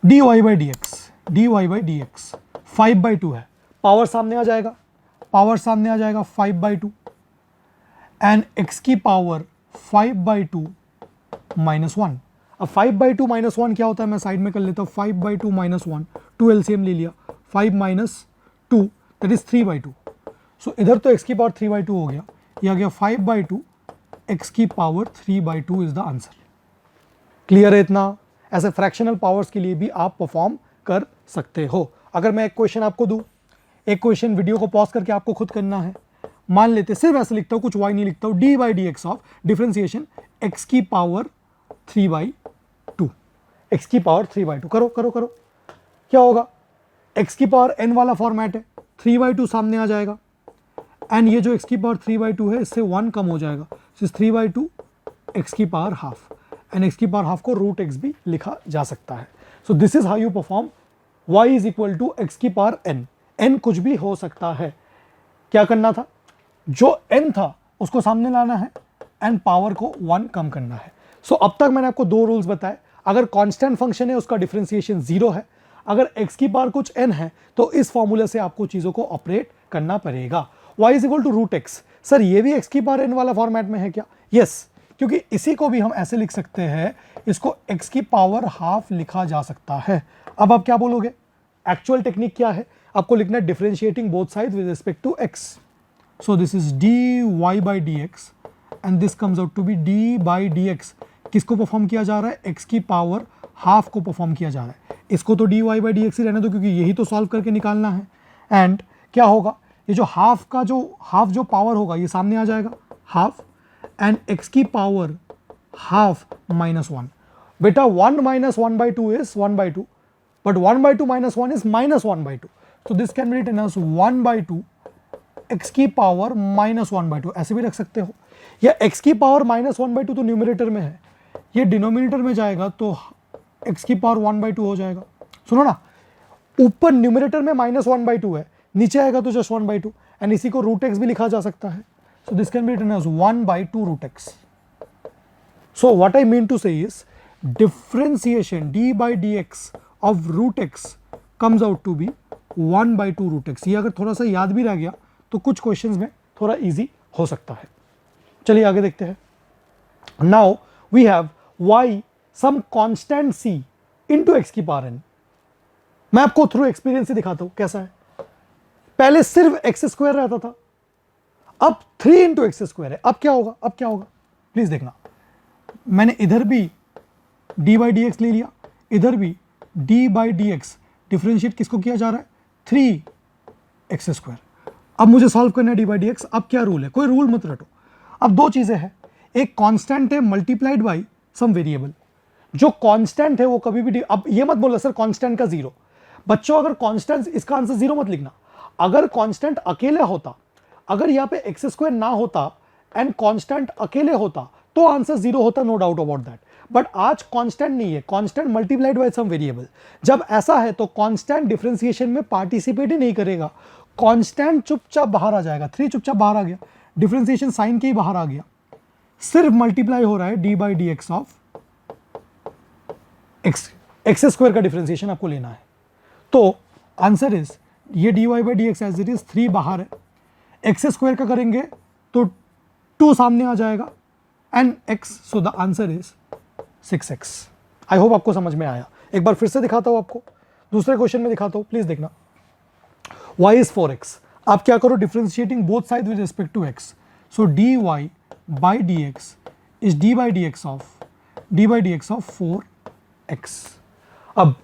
[SPEAKER 1] dy by D x 5/2 है, पावर सामने आ जाएगा 5/2 एंड x की पावर 5/2 -1। अब 5/2 -1 क्या होता है, मैं साइड में कर लेता हूँ। 5/2 -1, 2 एलसीएम ले लिया, 5 - 2 दैट इज 3/2। सो इधर तो x की पावर 3/2 हो गया, ये आ गया 5/2 x की power 3/2 is the answer. Clear है इतना? ऐसे फ्रैक्शनल पावर्स के लिए भी आप परफॉर्म कर सकते हो। अगर मैं एक क्वेश्चन आपको दूं, एक क्वेश्चन वीडियो को पॉज करके आपको खुद करना है। मान लेते सिर्फ ऐसे लिखता हूँ, कुछ y नहीं लिखता हूँ, D by D x of differentiation x की पावर 3/2, x की पावर 3/2। करो करो करो, क्या होगा? x की पावर n वाला फॉर्मेट है, 3/2 सामने आ जाएगा एंड ये जो x की पावर 3/2 है इससे 1 कम हो जाएगा, 3/2 x की पावर हाफ एंड x की पावर हाफ को √x भी लिखा जा सकता है। So this is how you perform y is equal to x की पावर n कुछ भी हो सकता है। क्या करना था, जो n था उसको सामने लाना है एंड पावर को 1 कम करना है। सो अब तक मैंने आपको 2 रूल्स बताए। अगर कांस्टेंट फंक्शन है उसका डिफरेंशिएशन 0 है, अगर x की पावर कुछ n है तो इस फॉर्मूले से आपको चीज़ों को ऑपरेट करना पड़ेगा। y is equal to √x, sir ये भी x की पावर n वाला फॉर्मेट में है क्या? यस, क्योंकि इसी को भी हम ऐसे लिख सकते हैं, इसको x की पावर हाफ लिखा जा सकता है। अब आप क्या बोलोगे? एक्चुअल टेक्निक क्या है? आपको लिखना है differentiating both side with respect to x। So this is dy by D x and this comes out to be d by D x. किसको परफॉर्म किया जा रहा है? x की पावर हाफ को परफॉर्म किया जा रहा है। इसको तो dy बाई डी एक्स ही रहने दो, क्योंकि यही तो सॉल्व करके निकालना है। एंड क्या होगा, ये जो हाफ जो पावर होगा ये सामने आ जाएगा, हाफ एंड x की पावर हाफ -1। बेटा 1 - 1/2 is 1/2, but 1/2 -1 is -1/2, so this can be written as 1/2 x की पावर -1/2, ऐसे भी रख सकते हो। या x की पावर -1/2 तो न्यूमरेटर में है, ये डिनोमिनेटर में जाएगा तो x की पावर 1/2 हो जाएगा। सुनो ना, ऊपर न्यूमरेटर में -1/2 है, नीचे आएगा तो जस्ट 1/2 एंड इसी को √x भी लिखा जा सकता है। So this can be written as 1/2 √x. So what I mean to say is differentiation d by dx of √x comes out to be 1/2 √x। ये अगर थोड़ा सा याद भी रह गया तो कुछ क्वेश्चंस में थोड़ा इजी हो सकता है। चलिए आगे देखते हैं। Now we have y some constant c into x की पावर n। मैं आपको थ्रू एक्सपीरियंस से दिखाता हूं कैसा है। पहले सिर्फ x स्क्वायर रहता था, अब 3 इंटू एक्स स्क्वायर है। अब क्या होगा, प्लीज देखना, मैंने इधर भी डी बाई डी एक्स ले लिया, इधर भी D by D x differentiate किसको किया जा रहा है, 3x²। अब मुझे सॉल्व करना है डी बाई डी एक्स। अब क्या रूल है, कोई रूल मत रटो। अब दो चीज़ें हैं, एक कांस्टेंट है मल्टीप्लाइड बाई सम वेरिएबल। जो कांस्टेंट है वो कभी भी अब ये मत बोलो सर कांस्टेंट का जीरो। बच्चों अगर कांस्टेंट, इसका आंसर जीरो मत लिखना। अगर कांस्टेंट अकेले होता, अगर यहाँ पे x² ना होता एंड कांस्टेंट अकेले होता तो आंसर जीरो होता, no doubt about that. But आज कांस्टेंट नहीं है, constant multiplied by some variable. जब ऐसा है तो कांस्टेंट डिफरेंशिएशन में पार्टिसिपेट ही नहीं करेगा, कांस्टेंट चुपचाप बाहर आ जाएगा। 3 चुपचाप बाहर आ गया, डिफरेंशिएशन साइन के ही बाहर आ गया, सिर्फ मल्टीप्लाई हो रहा है d by D x of x² का डिफरेंशिएशन आपको लेना है। तो आंसर इज ये dy by D x as it is 3 बाहर है, x² का करेंगे तो 2 सामने आ जाएगा and x, so the answer is 6x। I hope आपको समझ में आया। एक बार फिर से दिखाता हूं आपको, दूसरे क्वेश्चन में दिखाता हूं, प्लीज देखना। y is 4x। आप क्या करो, differentiating both side with respect to x, so dy by D x is d by D x of 4x। अब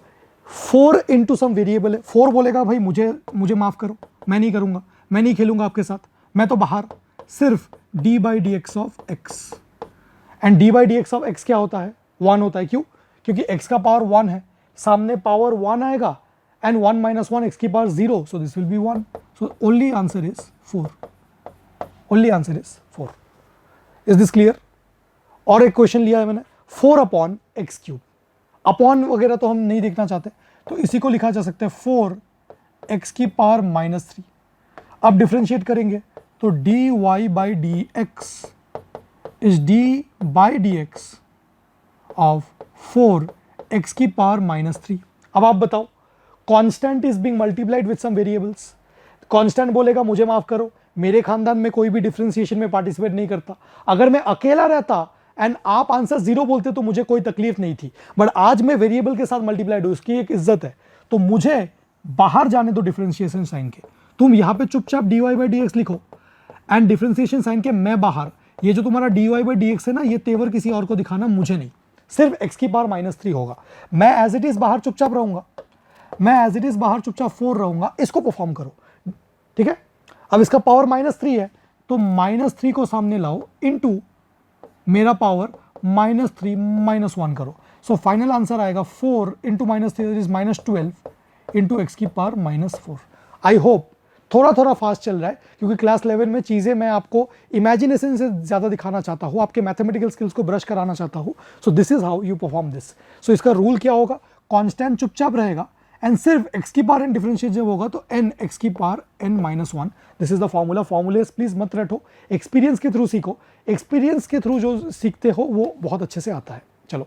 [SPEAKER 1] 4 इंटू सम वेरिएबल है, 4 बोलेगा भाई मुझे माफ करो, मैं नहीं करूंगा, मैं नहीं खेलूंगा आपके साथ, मैं तो बाहर, सिर्फ D by D x of x. And d by D x of x क्या होता है, 1 होता है। क्यों, क्योंकि x का पावर 1 है, सामने पावर 1 आएगा एंड 1 माइनस 1 x की power 0, so this will be 1। So only answer is 4, only answer is 4। Is this clear? और एक क्वेश्चन लिया है मैंने, 4/x³। अपॉन वगैरह तो हम नहीं देखना चाहते, तो इसी को लिखा जा सकता है 4x की पावर -3। अब डिफरेंशिएट करेंगे तो dy by D x is d by D x of 4x की पावर -3। अब आप बताओ, constant is being multiplied with some variables. Constant बोलेगा मुझे माफ करो, मेरे खानदान में कोई भी डिफरेंशिएशन में पार्टिसिपेट नहीं करता। अगर मैं अकेला रहता एंड आप आंसर 0 बोलते तो मुझे कोई तकलीफ नहीं थी, बट आज मैं वेरिएबल के साथ मल्टीप्लाइड हूं, उसकी एक इज्जत है, तो मुझे बाहर जाने दो डिफरेंशिएशन साइन के। तुम यहां पे चुपचाप dy बाई डी एक्स लिखो एंड डिफरेंशिएशन साइन के मैं बाहर। ये जो तुम्हारा dy बाई डी एक्स है ना, ये तेवर किसी और को दिखाना, मुझे नहीं, सिर्फ x की पावर -3 होगा। मैं एज इट इज बाहर चुपचाप रहूंगा, मैं एज इट इज बाहर चुपचाप 4 रहूंगा। इसको परफॉर्म करो, ठीक है। अब इसका पावर -3 है, तो -3 को सामने लाओ इनटू मेरा पावर -3 -1 करो। सो फाइनल आंसर आएगा 4 इंटू -3 इज -12 इंटू एक्स की पावर -4। आई होप थोड़ा थोड़ा फास्ट चल रहा है, क्योंकि क्लास 11 में चीज़ें मैं आपको इमेजिनेशन से ज़्यादा दिखाना चाहता हूँ, आपके मैथमेटिकल स्किल्स को ब्रश कराना चाहता हूँ। So this is how you perform this. So इसका रूल क्या होगा, कांस्टेंट चुपचाप रहेगा एंड सिर्फ x की पावर n डिफरेंशिएट जब होगा तो n x की power n-1। This is the formula. Formulas please मत रटो, एक्सपीरियंस के थ्रू सीखो, एक्सपीरियंस के थ्रू जो सीखते हो वो बहुत अच्छे से आता है। चलो,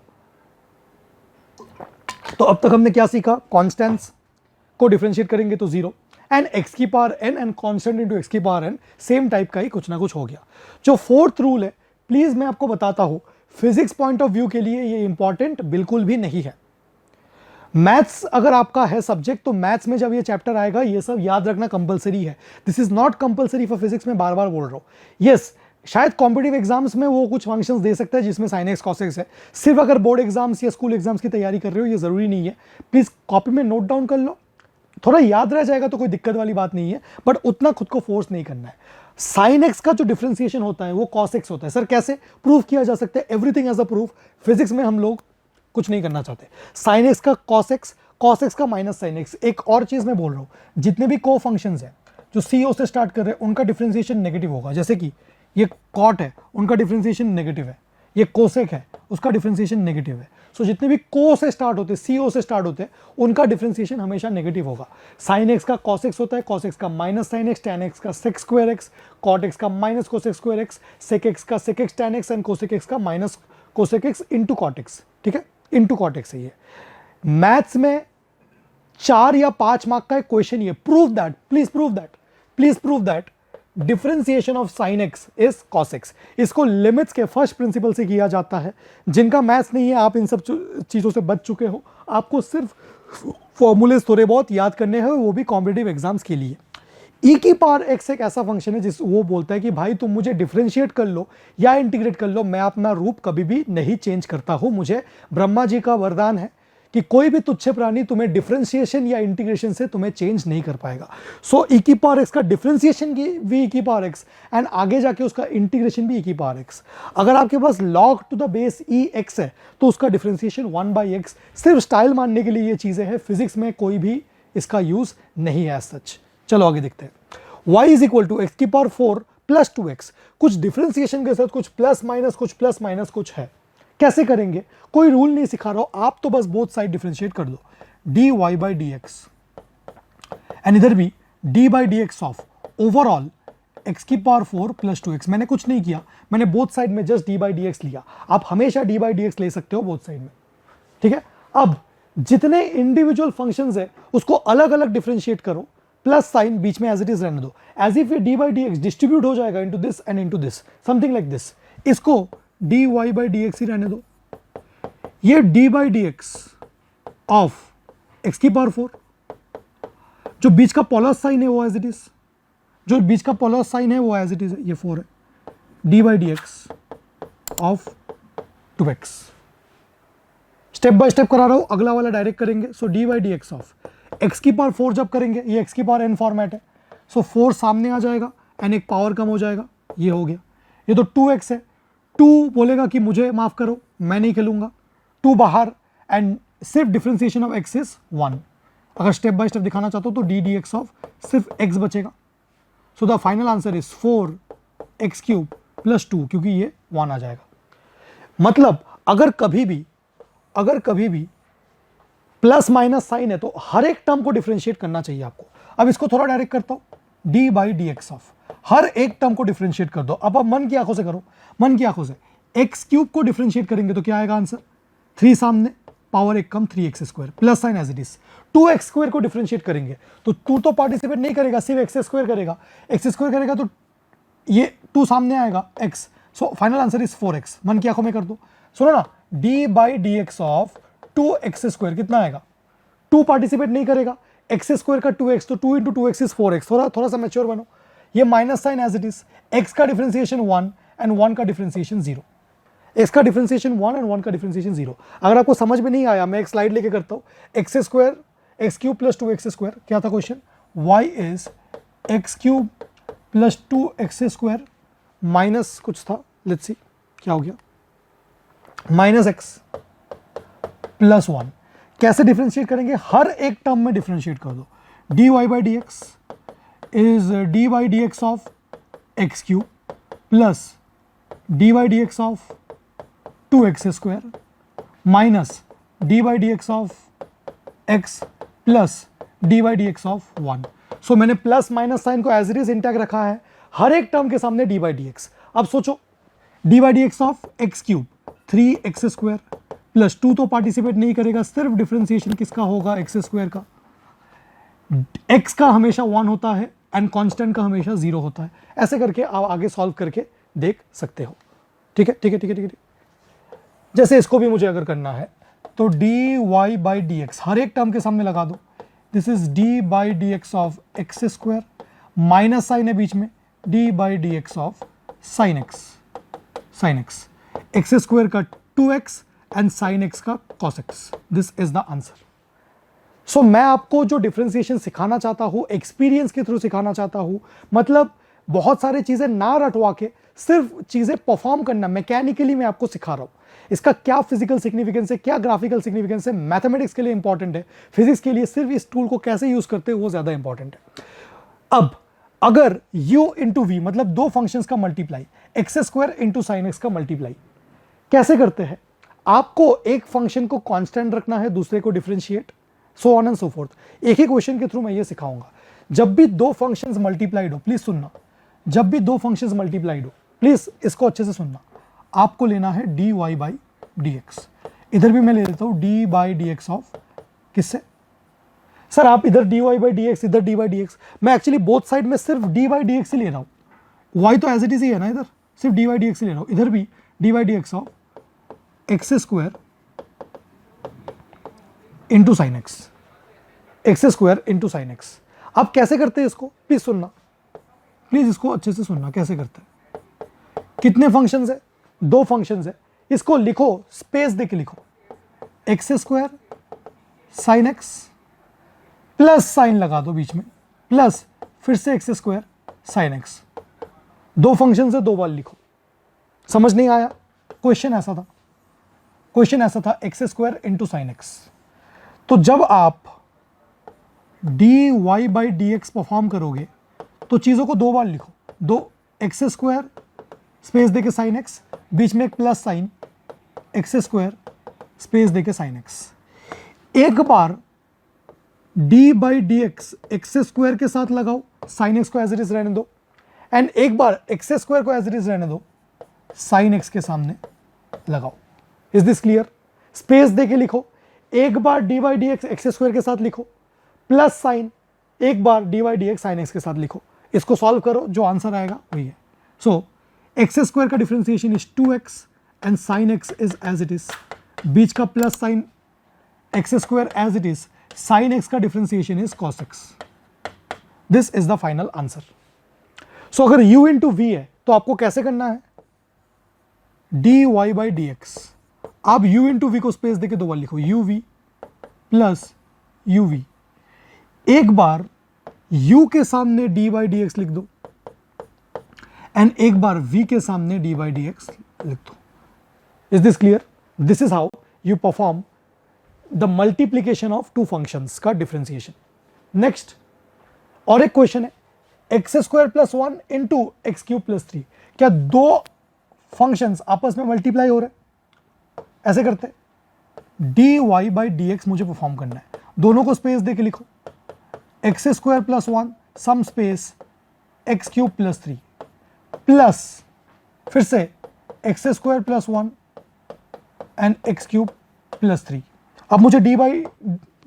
[SPEAKER 1] तो अब तक हमने क्या सीखा, कॉन्स्टेंट्स को डिफरेंशिएट करेंगे तो 0 एंड x की power n and constant into x की पावर n, सेम टाइप का ही कुछ ना कुछ हो गया। जो फोर्थ रूल है, प्लीज मैं आपको बताता हूं, फिजिक्स पॉइंट ऑफ व्यू के लिए ये इंपॉर्टेंट बिल्कुल भी नहीं है। मैथ्स अगर आपका है सब्जेक्ट, तो मैथ्स में जब ये चैप्टर आएगा ये सब याद रखना कंपलसरी है। This is not compulsory for physics, में बार बार बोल रहा हूँ। यस, शायद कॉम्पिटिटिव एग्जाम्स में वो कुछ फंक्शंस दे सकता है जिसमें साइन एक्स कॉस एक्स है। सिर्फ अगर बोर्ड एग्जाम्स या स्कूल एग्जाम्स की तैयारी कर रहे हो, ये जरूरी नहीं है। प्लीज कॉपी में नोट डाउन कर लो, थोड़ा याद रह जाएगा तो कोई दिक्कत वाली बात नहीं है, बट उतना खुद को फोर्स नहीं करना है। साइन एक्स का जो डिफरेंशिएशन होता है वो कॉस एक्स होता है। सर कैसे प्रूव किया जा सकता है? Everything as a proof. Physics में हम लोग कुछ नहीं करना चाहते। साइन एक्स का कॉस एक्स का माइनस साइन एक्स। एक और चीज मैं बोल रहा हूं, जितने भी को फंक्शंस हैं जो CO से स्टार्ट कर रहे हैं उनका डिफरेंशिएशन नेगेटिव होगा। जैसे कि ये कॉट है, उनका डिफरेंशिएशन नेगेटिव है, ये कोसेक है, उसका डिफरेंशिएशन नेगेटिव है। सो जितने भी को से स्टार्ट होते हैं, CO से स्टार्ट होते हैं, उनका डिफरेंशिएशन हमेशा नेगेटिव होगा। साइन एक्स का कॉस एक्स होता है, कॉस एक्स का minus sine x, tan x का sec square x, cot x का minus cosec square x, sec x का sec x tan x and cosec x का minus cosec x into cot x. ठीक है, into cot x है ये। Maths में 4 या 5 मार्क का एक क्वेश्चन ये, prove that, please prove that differentiation of sine x is cos x. इसको लिमिट्स के फर्स्ट प्रिंसिपल से किया जाता है। जिनका मैथ्स नहीं है, आप इन सब चीज़ों से बच चुके हो, आपको सिर्फ फॉर्मूलेस थोड़े बहुत याद करने हैं, वो भी कॉम्पिटिटिव एग्जाम्स के लिए। ई की पावर एक्स एक ऐसा फंक्शन है जिस वो बोलता है कि भाई तुम मुझे डिफरेंशिएट कर लो या इंटीग्रेट कर लो, मैं अपना रूप कभी भी नहीं चेंज करता हूँ। मुझे ब्रह्मा जी का वरदान है कि कोई भी तुच्छ प्राणी तुम्हें डिफरेंशिएशन या इंटीग्रेशन से तुम्हें चेंज नहीं कर पाएगा। सो ई की पावर एक्स का डिफरेंशिएशन भी ई की पावर एक्स एंड आगे जाके उसका इंटीग्रेशन भी ई की पावर एक्स। अगर आपके पास log to the base e x है तो उसका डिफरेंशिएशन 1/x। सिर्फ स्टाइल मानने के लिए ये चीजें हैं, फिजिक्स में कोई भी इसका यूज नहीं है सच। चलो आगे देखते हैं। y is equal to x की पावर 4 प्लस 2x। कुछ डिफरेंशिएशन के साथ कुछ प्लस माइनस कुछ है। कैसे करेंगे? कोई रूल नहीं सिखा रहा हूं, आप तो बस बोथ साइड डिफरेंशिएट कर दो। dy/dx एंड इधर भी d/dx ऑफ ओवरऑल x की पावर 4 प्लस 2x। मैंने कुछ नहीं किया, मैंने बोथ साइड में जस्ट d/dx लिया। आप हमेशा d/dx ले सकते हो बोथ साइड में, ठीक है। अब जितने इंडिविजुअल फंक्शंस है उसको अलग अलग डिफरेंशिएट करो, प्लस साइन बीच में एज इट इज रहने दो, एज इफ ये d/dx डिस्ट्रीब्यूट हो जाएगा into this and into this, something like this. इसको dy/dx ही रहने दो। ये d/dx ऑफ x की पावर 4, जो बीच का पोलर साइन है वो एज इट इज, जो बीच का पोलर साइन है वो एज इट इज, ये 4 है। d/dx of 2x। Step by step करा रहा हूं, अगला वाला डायरेक्ट करेंगे। सो d/dx ऑफ x की पावर 4 जब करेंगे, ये x की पावर n फॉर्मेट है, सो 4 सामने आ जाएगा एंड एक पावर कम हो जाएगा, ये हो गया। ये तो 2x है, 2 बोलेगा कि मुझे माफ करो मैं नहीं खेलूंगा, 2 बाहर एंड सिर्फ डिफरेंशिएशन ऑफ x इज 1। अगर स्टेप बाय स्टेप दिखाना चाहता हूं तो ddx ऑफ सिर्फ x बचेगा। So the final answer is 4x³ plus 2, क्योंकि ये 1 आ जाएगा। मतलब अगर कभी भी प्लस माइनस साइन है तो हर एक टर्म को डिफरेंशिएट करना चाहिए आपको। अब इसको थोड़ा डायरेक्ट करता हूं, d/dx ऑफ हर एक टर्म को डिफरेंशिएट कर दो। अब आप मन की आंखों से करो, मन की आंखों से x³ को डिफरेंशिएट करेंगे तो क्या आएगा आंसर? 3 सामने, पावर एक कम, 3x² plus sign as it is. 2x² को डिफरेंशिएट करेंगे तो 2 तो पार्टिसिपेट नहीं करेगा, सिर्फ x² करेगा। x² करेगा तो ये 2 सामने आएगा x। So final answer is 4x। मन की आंखों में कर दो, सुनो ना, d/dx ऑफ 2x² कितना आएगा? 2 पार्टिसिपेट नहीं करेगा, x² का 2x, तो 2 × 2x इज 4x। थोड़ा सा मैच्योर बनो। ये minus sign as it is, x का डिफरेंशिएशन 1 एंड 1 का डिफरेंशिएशन 0। x का डिफरेंशिएशन 1 एंड 1 का डिफरेंशिएशन 0। अगर आपको समझ में नहीं आया, मैं एक स्लाइड लेके करता हूं। x³ प्लस 2x², क्या था question? y is x³ plus 2x² minus कुछ था, लेट्स सी क्या हो गया, माइनस x प्लस 1। कैसे डिफरेंशिएट करेंगे? हर एक टर्म में डिफरेंशिएट कर दो। dy/dx is d/dx of x³ plus d/dx of 2x² minus d/dx of x plus d/dx of 1। सो मैंने प्लस माइनस साइन को एज इट इज इंटैक्ट रखा है हर एक टर्म के सामने d/dx। अब सोचो, d/dx of x³ 3x² plus 2 तो पार्टिसिपेट नहीं करेगा, सिर्फ डिफरेंशिएशन किसका होगा? x² का। x का हमेशा 1 होता है एंड कांस्टेंट का हमेशा 0 होता है। ऐसे करके आप आगे सॉल्व करके देख सकते हो। ठीक है। जैसे इसको भी मुझे अगर करना है तो dy/dx हर एक टर्म के सामने लगा दो। This is d/dx of x², minus sign है बीच में, d/dx of sin x, x² का 2x एंड sin x का cos x। This is the answer. So मैं आपको जो डिफरेंशिएशन सिखाना चाहता हूं, एक्सपीरियंस के थ्रू सिखाना चाहता हूं, मतलब बहुत सारी चीजें ना रटवा के सिर्फ चीजें परफॉर्म करना, मैकेनिकली मैं आपको सिखा रहा हूं। इसका क्या फिजिकल सिग्निफिकेंस है, क्या ग्राफिकल सिग्निफिकेंस है, मैथमेटिक्स के लिए इंपॉर्टेंट है, फिजिक्स के लिए सिर्फ इस टूल को कैसे यूज करते हैं वो ज्यादा इंपॉर्टेंट है। अब अगर u इंटू वी मतलब दो फंक्शंस का multiply, x² into sine x का मल्टीप्लाई कैसे करते हैं? आपको एक फंक्शन को कांस्टेंट रखना है, दूसरे को differentiate, so on and so fourth. एक ही क्वेश्चन के थ्रू मैं ये सिखाऊंगा। जब भी दो फंक्शंस मल्टीप्लाइड हो, प्लीज सुनना, जब भी दो फंक्शंस मल्टीप्लाइड हो, प्लीज इसको अच्छे से सुनना, आपको लेना है dy/dx। इधर भी मैं ले लेता हूं d/dx ऑफ किससे? सर आप इधर dy/dx, इधर d/dx। मैं एक्चुअली बोथ साइड में सिर्फ d/dx ही ले रहा हूं, y तो एज इट इज ही है ना, इधर सिर्फ d/dx ही ले रहा हूं, इधर भी d/dx of x² into sine x, x² into sine x. अब कैसे करते हैं इसको? प्लीज सुनना, प्लीज इसको अच्छे से सुनना कैसे करते हैं। कितने फंक्शंस है? दो फंक्शंस है। इसको लिखो, स्पेस देके लिखो, x² sine x plus sign लगा दो बीच में, प्लस फिर से एक्स स्क्वायर साइन एक्स। दो फंक्शन से दो बार लिखो। समझ नहीं आया? क्वेश्चन ऐसा था, क्वेश्चन ऐसा था x square into sine x. तो जब आप d Y by D x perform करोगे तो चीज़ों को दो बार लिखो। दो एक्स स्क्वायर स्पेस देके साइन एक्स, बीच में एक plus sign, x square space देके साइन एक्स। एक बार d by D x x square के साथ लगाओ, साइन एक्स को एज इट इज रहने दो, एंड एक बार एक्स स्क्वायर को एज इट इज रहने दो, साइन एक्स के सामने लगाओ। Is this clear? स्पेस देके लिखो। एक बार d by D x x square के साथ लिखो, प्लस साइन, एक बार d by D x sine x के साथ लिखो। इसको सॉल्व करो, जो आंसर आएगा वही है। सो एक्स स्क्वायर का differentiation is 2x and sine x is as it is, बीच का plus sign x square as it is, sine x का differentiation is cos x। This is the final answer. So अगर u into we है तो आपको कैसे करना है? D Y by D x. आप u इंटू वी को स्पेस देके दो बार लिखो, u v plus u v. एक बार u के सामने डी बाई डी एक्स लिख दो, एंड एक बार v के सामने डी बाई डी एक्स लिख दो। Is this clear? This is how you perform the multiplication of two functions का डिफरेंशिएशन। नेक्स्ट और एक क्वेश्चन है, x square plus 1 into x cube plus 3। क्या दो फंक्शंस आपस में मल्टीप्लाई हो रहे हैं? ऐसे करते हैं, D Y by D x मुझे परफॉर्म करना है। दोनों को स्पेस देके लिखो, x square plus 1 some space x cube plus 3 plus फिर से x square plus 1 and x cube plus 3। अब मुझे डी बाई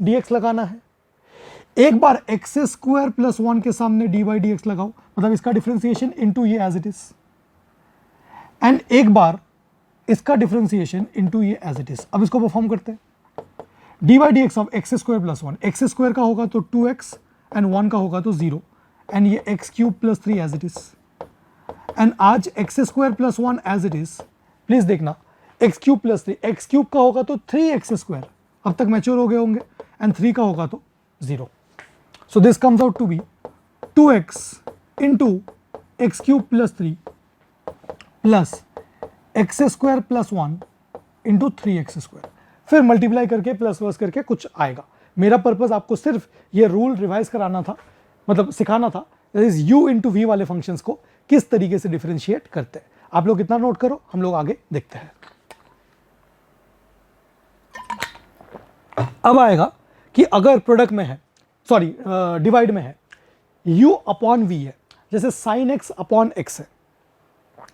[SPEAKER 1] डी एक्स लगाना है। एक बार एक्स स्क्वायर प्लस 1 के सामने डी बाई डी एक्स लगाओ, मतलब इसका डिफरेंशिएशन इनटू ये एज इट इज, एंड एक बार इसका डिफरेंशिएशन इनटू ये एज इट इज। अब इसको परफॉर्म करते हैं। D by D x of x square plus 1, x square का होगा तो 2x एंड 1 का होगा तो 0, एंड ये x cube plus 3 as it is. And आज x square plus 1 as it is, please देखना, x cube plus 3, x cube का होगा तो 3x स्क्वायर, अब तक मैच्योर हो गए होंगे, एंड 3 का होगा तो 0। So this comes out to be 2x into x cube plus 3 plus x square plus 1 into 3x square. फिर मल्टीप्लाई करके प्लस प्लस करके कुछ आएगा। मेरा पर्पज आपको सिर्फ ये रूल रिवाइज कराना था, मतलब सिखाना था, that is u into V वाले फंक्शंस को किस तरीके से डिफरेंशिएट करते हैं। आप लोग इतना नोट करो, हम लोग आगे देखते हैं। अब आएगा कि अगर प्रोडक्ट में है, सॉरी डिवाइड में है, u अपॉन वी है, जैसे साइन एक्स अपॉन एक्स है,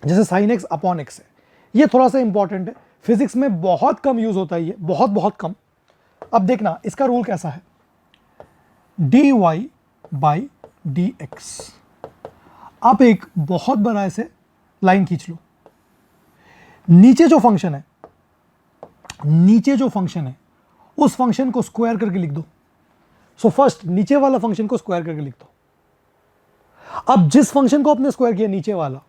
[SPEAKER 1] जैसे साइन एक्स अपॉन एक्स है। ये थोड़ा सा इंपॉर्टेंट है, फिजिक्स में बहुत कम यूज होता है ये, बहुत बहुत कम। अब देखना इसका रूल कैसा है, D Y by D x. आप एक बहुत बड़ा ऐसे लाइन खींच लो, नीचे जो फंक्शन है, नीचे जो फंक्शन है उस फंक्शन को स्क्वायर करके लिख दो। सो फर्स्ट नीचे वाला फंक्शन को स्क्वायर करके लिख दो। अब जिस फंक्शन को आपने स्क्वायर किया नीचे वाला,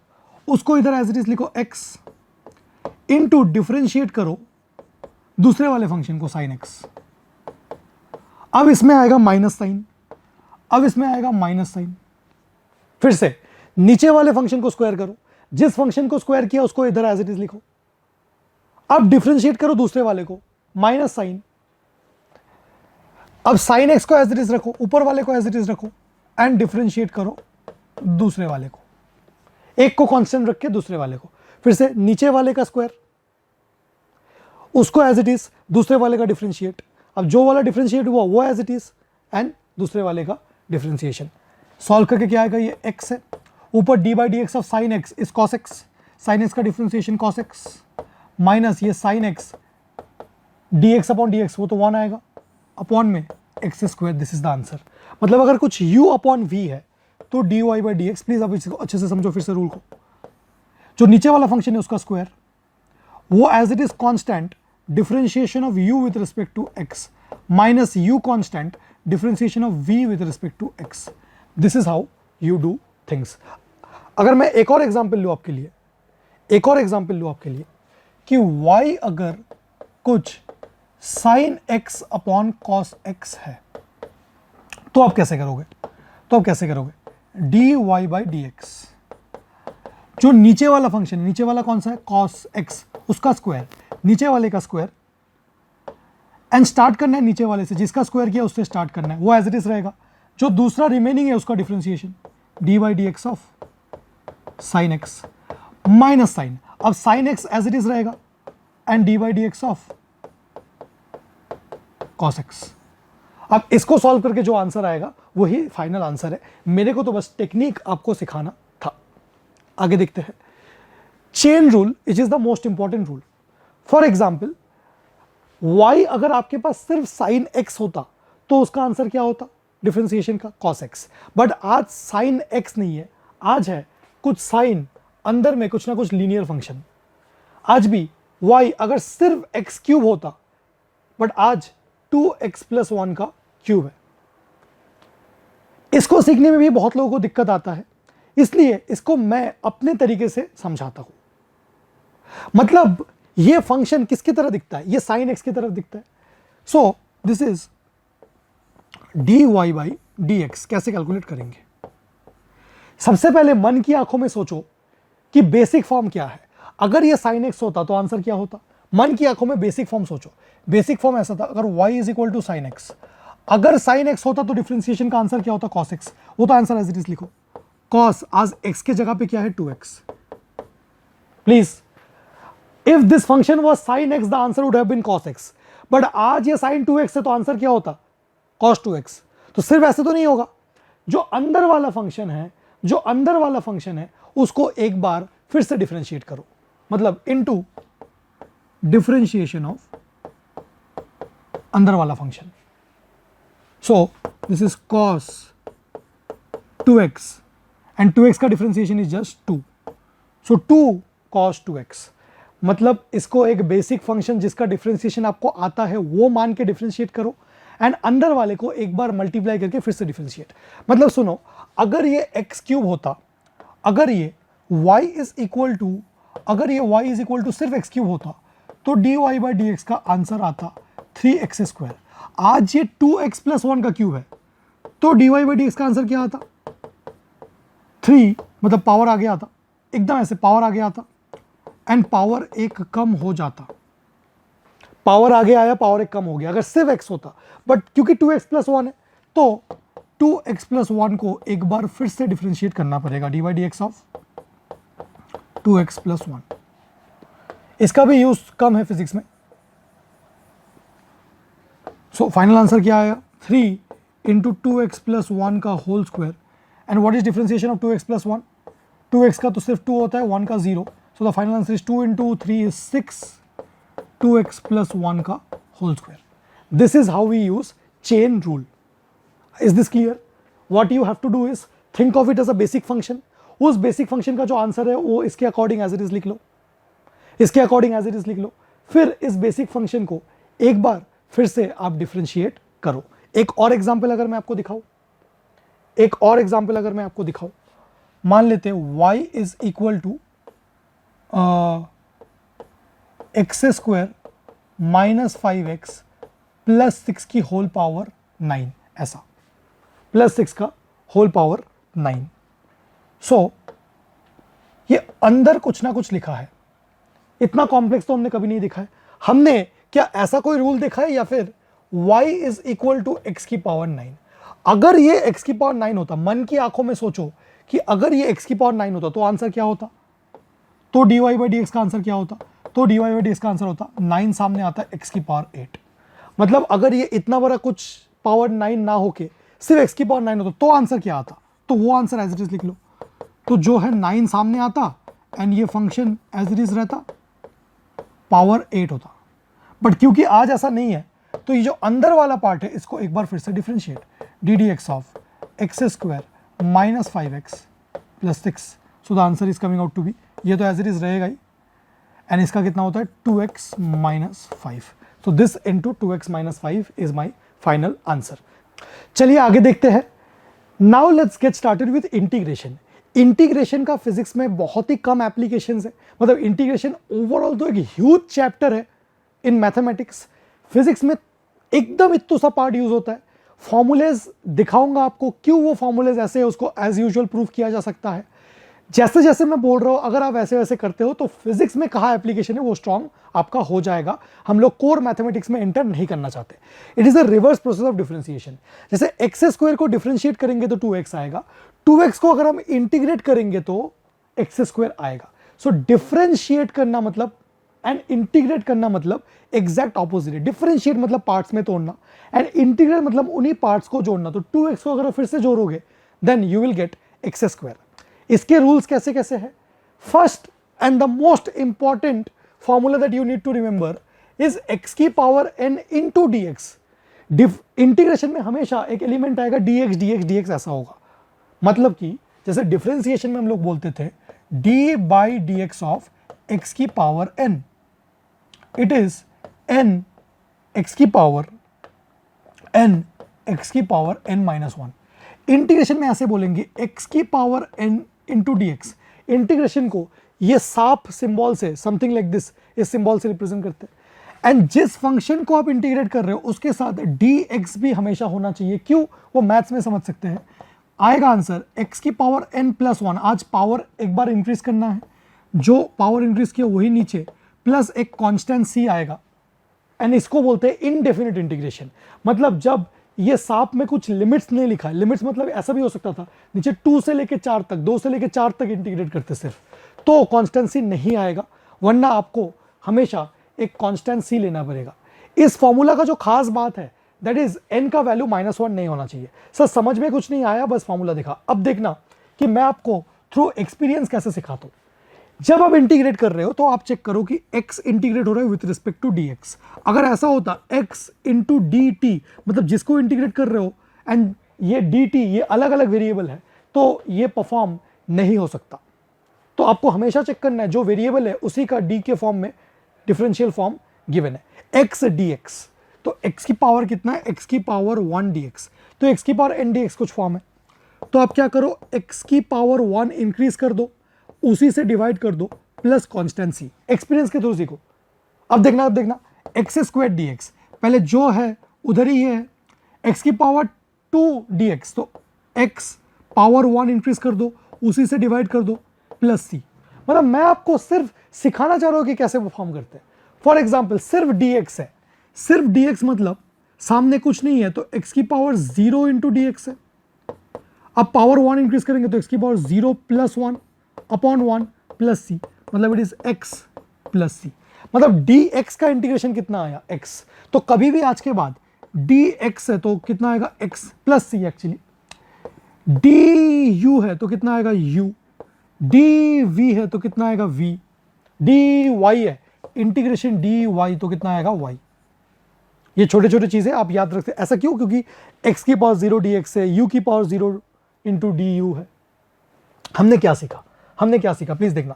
[SPEAKER 1] उसको इधर एज इट इज लिखो x इनटू डिफरेंशिएट करो दूसरे वाले फंक्शन को साइन x। अब इसमें आएगा माइनस साइन, अब इसमें आएगा माइनस साइन। फिर से नीचे वाले फंक्शन को स्क्वायर करो, जिस फंक्शन को स्क्वायर किया उसको इधर एज इट इज लिखो। अब डिफरेंशिएट करो दूसरे वाले को, माइनस साइन। अब साइन एक्स को एज इट इज रखो, ऊपर वाले को एज इट इज रखो, एंड डिफरेंशिएट करो दूसरे वाले को, एक को कांस्टेंट रख के दूसरे वाले को। फिर से नीचे वाले का स्क्वायर, उसको एज इट इज, दूसरे वाले का डिफरेंशिएट। अब जो वाला डिफरेंशिएट हुआ वो एज इट इज, एंड दूसरे वाले का डिफरेंशिएशन। सॉल्व करके क्या आएगा, ये x है, ऊपर D by D x of sine x is cos x, sine x का डिफरेंशिएशन कॉस एक्स, माइनस ये sine x D x upon D x, वो तो 1 आएगा, अपॉन में x square. This is the answer. मतलब अगर कुछ u अपॉन v है तो D Y by D x. Please अब इसको अच्छे से समझो फिर से रूल को। जो नीचे वाला फंक्शन है उसका स्क्वायर, वो as it is constant differentiation of u with respect to x minus u constant differentiation of v with respect to x। This is how you do things. अगर मैं एक और एग्जांपल लूँ आपके लिए, एक और एग्जांपल लूँ आपके लिए कि y अगर कुछ sine x upon cos x है, तो आप कैसे करोगे? D Y by D x, जो नीचे वाला फंक्शन, नीचे वाला कौन सा है? कॉस एक्स, उसका स्क्वायर, नीचे वाले का स्क्वायर, एंड स्टार्ट करना है नीचे वाले से, जिसका स्क्वायर किया उससे स्टार्ट करना है, वो एज इट इज रहेगा। जो दूसरा रिमेनिंग है उसका differentiation, d by D x of sine x minus sine, अब sine x as it is रहेगा and d by D x of cos x. अब इसको सॉल्व करके जो आंसर आएगा वही फाइनल आंसर है। मेरे को तो बस टेक्निक आपको सिखाना था। आगे देखते हैं। Chain rule it is the most important rule. For example y अगर आपके पास सिर्फ साइन x होता तो उसका आंसर क्या होता? डिफरेंशिएशन का cos x। बट आज साइन x नहीं है, आज है कुछ साइन, अंदर में कुछ ना कुछ लीनियर फंक्शन। आज भी y अगर सिर्फ x क्यूब होता, बट आज 2x प्लस 1 का क्यूब है। इसको सीखने में भी बहुत लोगों को दिक्कत आता है, इसलिए इसको मैं अपने तरीके से समझाता हूं। मतलब ये फंक्शन किसकी तरह दिखता है? ये साइन एक्स की तरफ दिखता है। So this is D Y by D x. कैसे कैलकुलेट करेंगे? सबसे पहले मन की आंखों में सोचो कि बेसिक फॉर्म क्या है। अगर ये साइन एक्स होता तो आंसर क्या होता? मन की आंखों में बेसिक फॉर्म सोचो। बेसिक फॉर्म ऐसा था, अगर y is equal to sine x, अगर साइन एक्स होता तो डिफरेंशिएशन का आंसर क्या होता? Cos x. वो तो आंसर एज इट इज लिखो, कॉस आज एक्स के जगह पे क्या है? 2x। Please, if this function was sin x the answer would have been cos x, but आज ये sin 2x है तो आंसर क्या होता? cos 2x। तो सिर्फ ऐसे तो नहीं होगा, जो अंदर वाला फंक्शन है उसको एक बार फिर से डिफरेंशिएट करो, मतलब इनटू डिफरेंशिएशन ऑफ अंदर वाला function. So this is cos 2x and 2x का differentiation is just 2, so 2 cos 2x। मतलब इसको एक बेसिक फंक्शन जिसका डिफरेंशिएशन आपको आता है वो मान के डिफरेंशिएट करो, एंड अंदर वाले को एक बार मल्टीप्लाई करके फिर से डिफरेंशिएट। मतलब सुनो, अगर ये एक्स क्यूब होता, अगर ये y इज इक्वल टू सिर्फ एक्स क्यूब होता तो D Y by D x का आंसर आता 3x स्क्वायर। आज ये 2x प्लस 1 का क्यूब है तो D Y by D x का आंसर क्या आता? 3, मतलब पावर आगे आता, एकदम ऐसे पावर आगे आता, एंड पावर एक कम हो जाता। पावर आगे आया, पावर एक कम हो गया अगर सिर्फ x होता, बट क्योंकि 2x प्लस 1 है तो 2x प्लस 1 को एक बार फिर से डिफरेंशिएट करना पड़ेगा, D by D x of 2x plus 1। इसका भी यूज कम है फिजिक्स में। सो फाइनल आंसर क्या आया? 3 इंटू 2x प्लस 1 का whole square, and what is differentiation of 2x plus 1? 2x का तो सिर्फ 2 होता है, 1 का 0, so the final answer is 2 into 3 is 6, 2x plus 1 का whole square. This is how we use chain rule. Is this clear? What you have to do is think of it as a basic function. उस basic function का जो answer है वो इसके according as it is लिख लो, फिर इस basic function को एक बार फिर से आप डिफरेंशिएट करो। एक और एग्जाम्पल अगर मैं आपको दिखाऊं, मान लेते हैं y is equal to x square minus 5x plus 6 की होल पावर 9, ऐसा प्लस 6 का होल पावर 9। सो ये अंदर कुछ ना कुछ लिखा है, इतना कॉम्प्लेक्स तो हमने कभी नहीं दिखा है। हमने क्या ऐसा कोई रूल देखा है, या फिर y is equal to x की पावर 9? अगर ये x की पावर 9 होता, मन की आंखों में सोचो कि अगर ये x की पावर 9 होता तो आंसर क्या होता? तो dy बाई डी एक्स का आंसर क्या होता? तो dy बाई डी एक्स का आंसर होता 9 सामने आता है x की पावर 8। मतलब अगर ये इतना बड़ा कुछ पावर 9 ना होके सिर्फ x की पावर 9 होता तो आंसर क्या आता? तो वो आंसर एज इट इज लिख लो। तो जो है 9 सामने आता एंड ये फंक्शन एज इट इज रहता, पावर 8 होता। बट क्योंकि आज ऐसा नहीं है तो ये जो अंदर वाला पार्ट है इसको एक बार फिर से differentiate, D D x of x square minus 5x plus 6। So the answer is coming out to be, ये तो एज इट इज रहेगा ही, एंड इसका कितना होता है 2x minus 5। So this into 2x minus 5 is my final answer. चलिए आगे देखते हैं। Now let's get started with integration. Integration का फिजिक्स में बहुत ही कम एप्लीकेशंस है, मतलब इंटीग्रेशन ओवरऑल तो एक ह्यूज चैप्टर है इन मैथमेटिक्स। फिजिक्स में एकदम इतना सा पार्ट यूज होता है। फॉर्मूलेज दिखाऊंगा आपको क्यों वो फॉर्मूलेज ऐसे है, उसको एज यूजुअल प्रूफ किया जा सकता है। जैसे जैसे मैं बोल रहा हूं, अगर आप वैसे वैसे करते हो तो फिजिक्स में कहाँ एप्लीकेशन है वो स्ट्रांग आपका हो जाएगा। हम लोग कोर मैथमेटिक्स में एंटर नहीं करना चाहते। It is a reverse process of differentiation. जैसे एक्स स्क्वायर को डिफरेंशिएट करेंगे तो 2x आएगा, 2x को अगर हम इंटीग्रेट करेंगे तो एक्स स्क्वायर आएगा। सो डिफरेंशिएट करना मतलब एंड इंटीग्रेट करना मतलब एग्जैक्ट ऑपोजिट है। डिफरेंशिएट मतलब पार्ट्स में तोड़ना एंड इंटीग्रेट मतलब उन्हीं पार्ट्स को जोड़ना। तो 2x को अगर फिर से जोड़ोगे then you will get x square. इसके रूल्स कैसे कैसे हैं? First and the most important formula that you need to remember is x की power n into d x. Integration में हमेशा एक एलिमेंट आएगा dx dx dx ऐसा होगा। मतलब कि जैसे डिफरेंशिएशन में हम लोग बोलते थे d by D x of x की power n, it is n x की पावर n माइनस 1। इंटीग्रेशन में ऐसे बोलेंगे x की power n into d x. Integration को ये सांप सिंबल से, समथिंग लाइक दिस, इस सिंबल से रिप्रेजेंट करते हैं। एंड जिस फंक्शन को आप इंटीग्रेट कर रहे हो उसके साथ dx भी हमेशा होना चाहिए। क्यों? वो मैथ्स में समझ सकते हैं। आएगा आंसर x की पावर n प्लस 1। आज पावर एक बार इंक्रीज करना है, जो पावर इंक्रीज किया वही नीचे, प्लस एक कांस्टेंट c आएगा एंड इसको बोलते हैं इनडेफिनिट इंटीग्रेशन। मतलब जब ये सांप में कुछ लिमिट्स नहीं लिखा है, लिमिट्स मतलब ऐसा भी हो सकता था नीचे 2 से लेके 4 तक, 2 से लेके 4 तक इंटीग्रेट करते सिर्फ, तो कॉन्स्टेंसी नहीं आएगा, वरना आपको हमेशा एक कांस्टेंट c लेना पड़ेगा। इस फॉर्मूला का जो खास बात है दैट इज n का वैल्यू -1 नहीं होना चाहिए। सर समझ में कुछ नहीं आया, बस फॉर्मूला देखा। अब देखना कि मैं आपको थ्रू एक्सपीरियंस कैसे सिखाता हूं। जब आप इंटीग्रेट कर रहे हो तो आप चेक करो कि x इंटीग्रेट हो रहा है विथ रिस्पेक्ट टू dx। अगर ऐसा होता x इंटू dt, मतलब जिसको इंटीग्रेट कर रहे हो एंड ये dt ये अलग अलग वेरिएबल है, तो ये परफॉर्म नहीं हो सकता। तो आपको हमेशा चेक करना है जो वेरिएबल है उसी का d के फॉर्म में डिफरेंशियल फॉर्म गिवन है, x dx। तो x की पावर कितना है? x की पावर 1 dx। तो x की पावर n dx कुछ फॉर्म है, तो आप क्या करो, x की पावर 1 इंक्रीज कर दो, उसी से डिवाइड कर दो, प्लस कॉन्स्टेंसी। एक्सपीरियंस के थ्रू सीखो। अब देखना एक्स स्क्वायर डी एक्स, पहले जो है उधर ही है, एक्स की पावर 2 dx, तो x पावर 1 इंक्रीज कर दो, उसी से डिवाइड कर दो, प्लस c। मतलब मैं आपको सिर्फ सिखाना चाह रहा हूं कि कैसे परफॉर्म करते हैं। फॉर एग्जाम्पल सिर्फ dx है, सिर्फ dx मतलब सामने कुछ नहीं है, तो x की पावर 0 इंटू डी एक्स है। अब पावर 1 इंक्रीज करेंगे तो x की power 0 plus 1 upon 1 plus c, मतलब it is x plus c। मतलब dx का इंटीग्रेशन कितना आया? x। तो कभी भी आज के बाद dx है तो कितना आएगा? x plus c। Actually du है तो कितना आएगा? u। dv है तो कितना आएगा? v। dy है इंटीग्रेशन dy तो कितना आएगा? y। ये छोटे छोटे चीजें आप याद रखते हैं। ऐसा क्यों? क्योंकि x की पावर 0 dx है, u की पावर 0 इंटू du है। हमने क्या सीखा प्लीज देखना।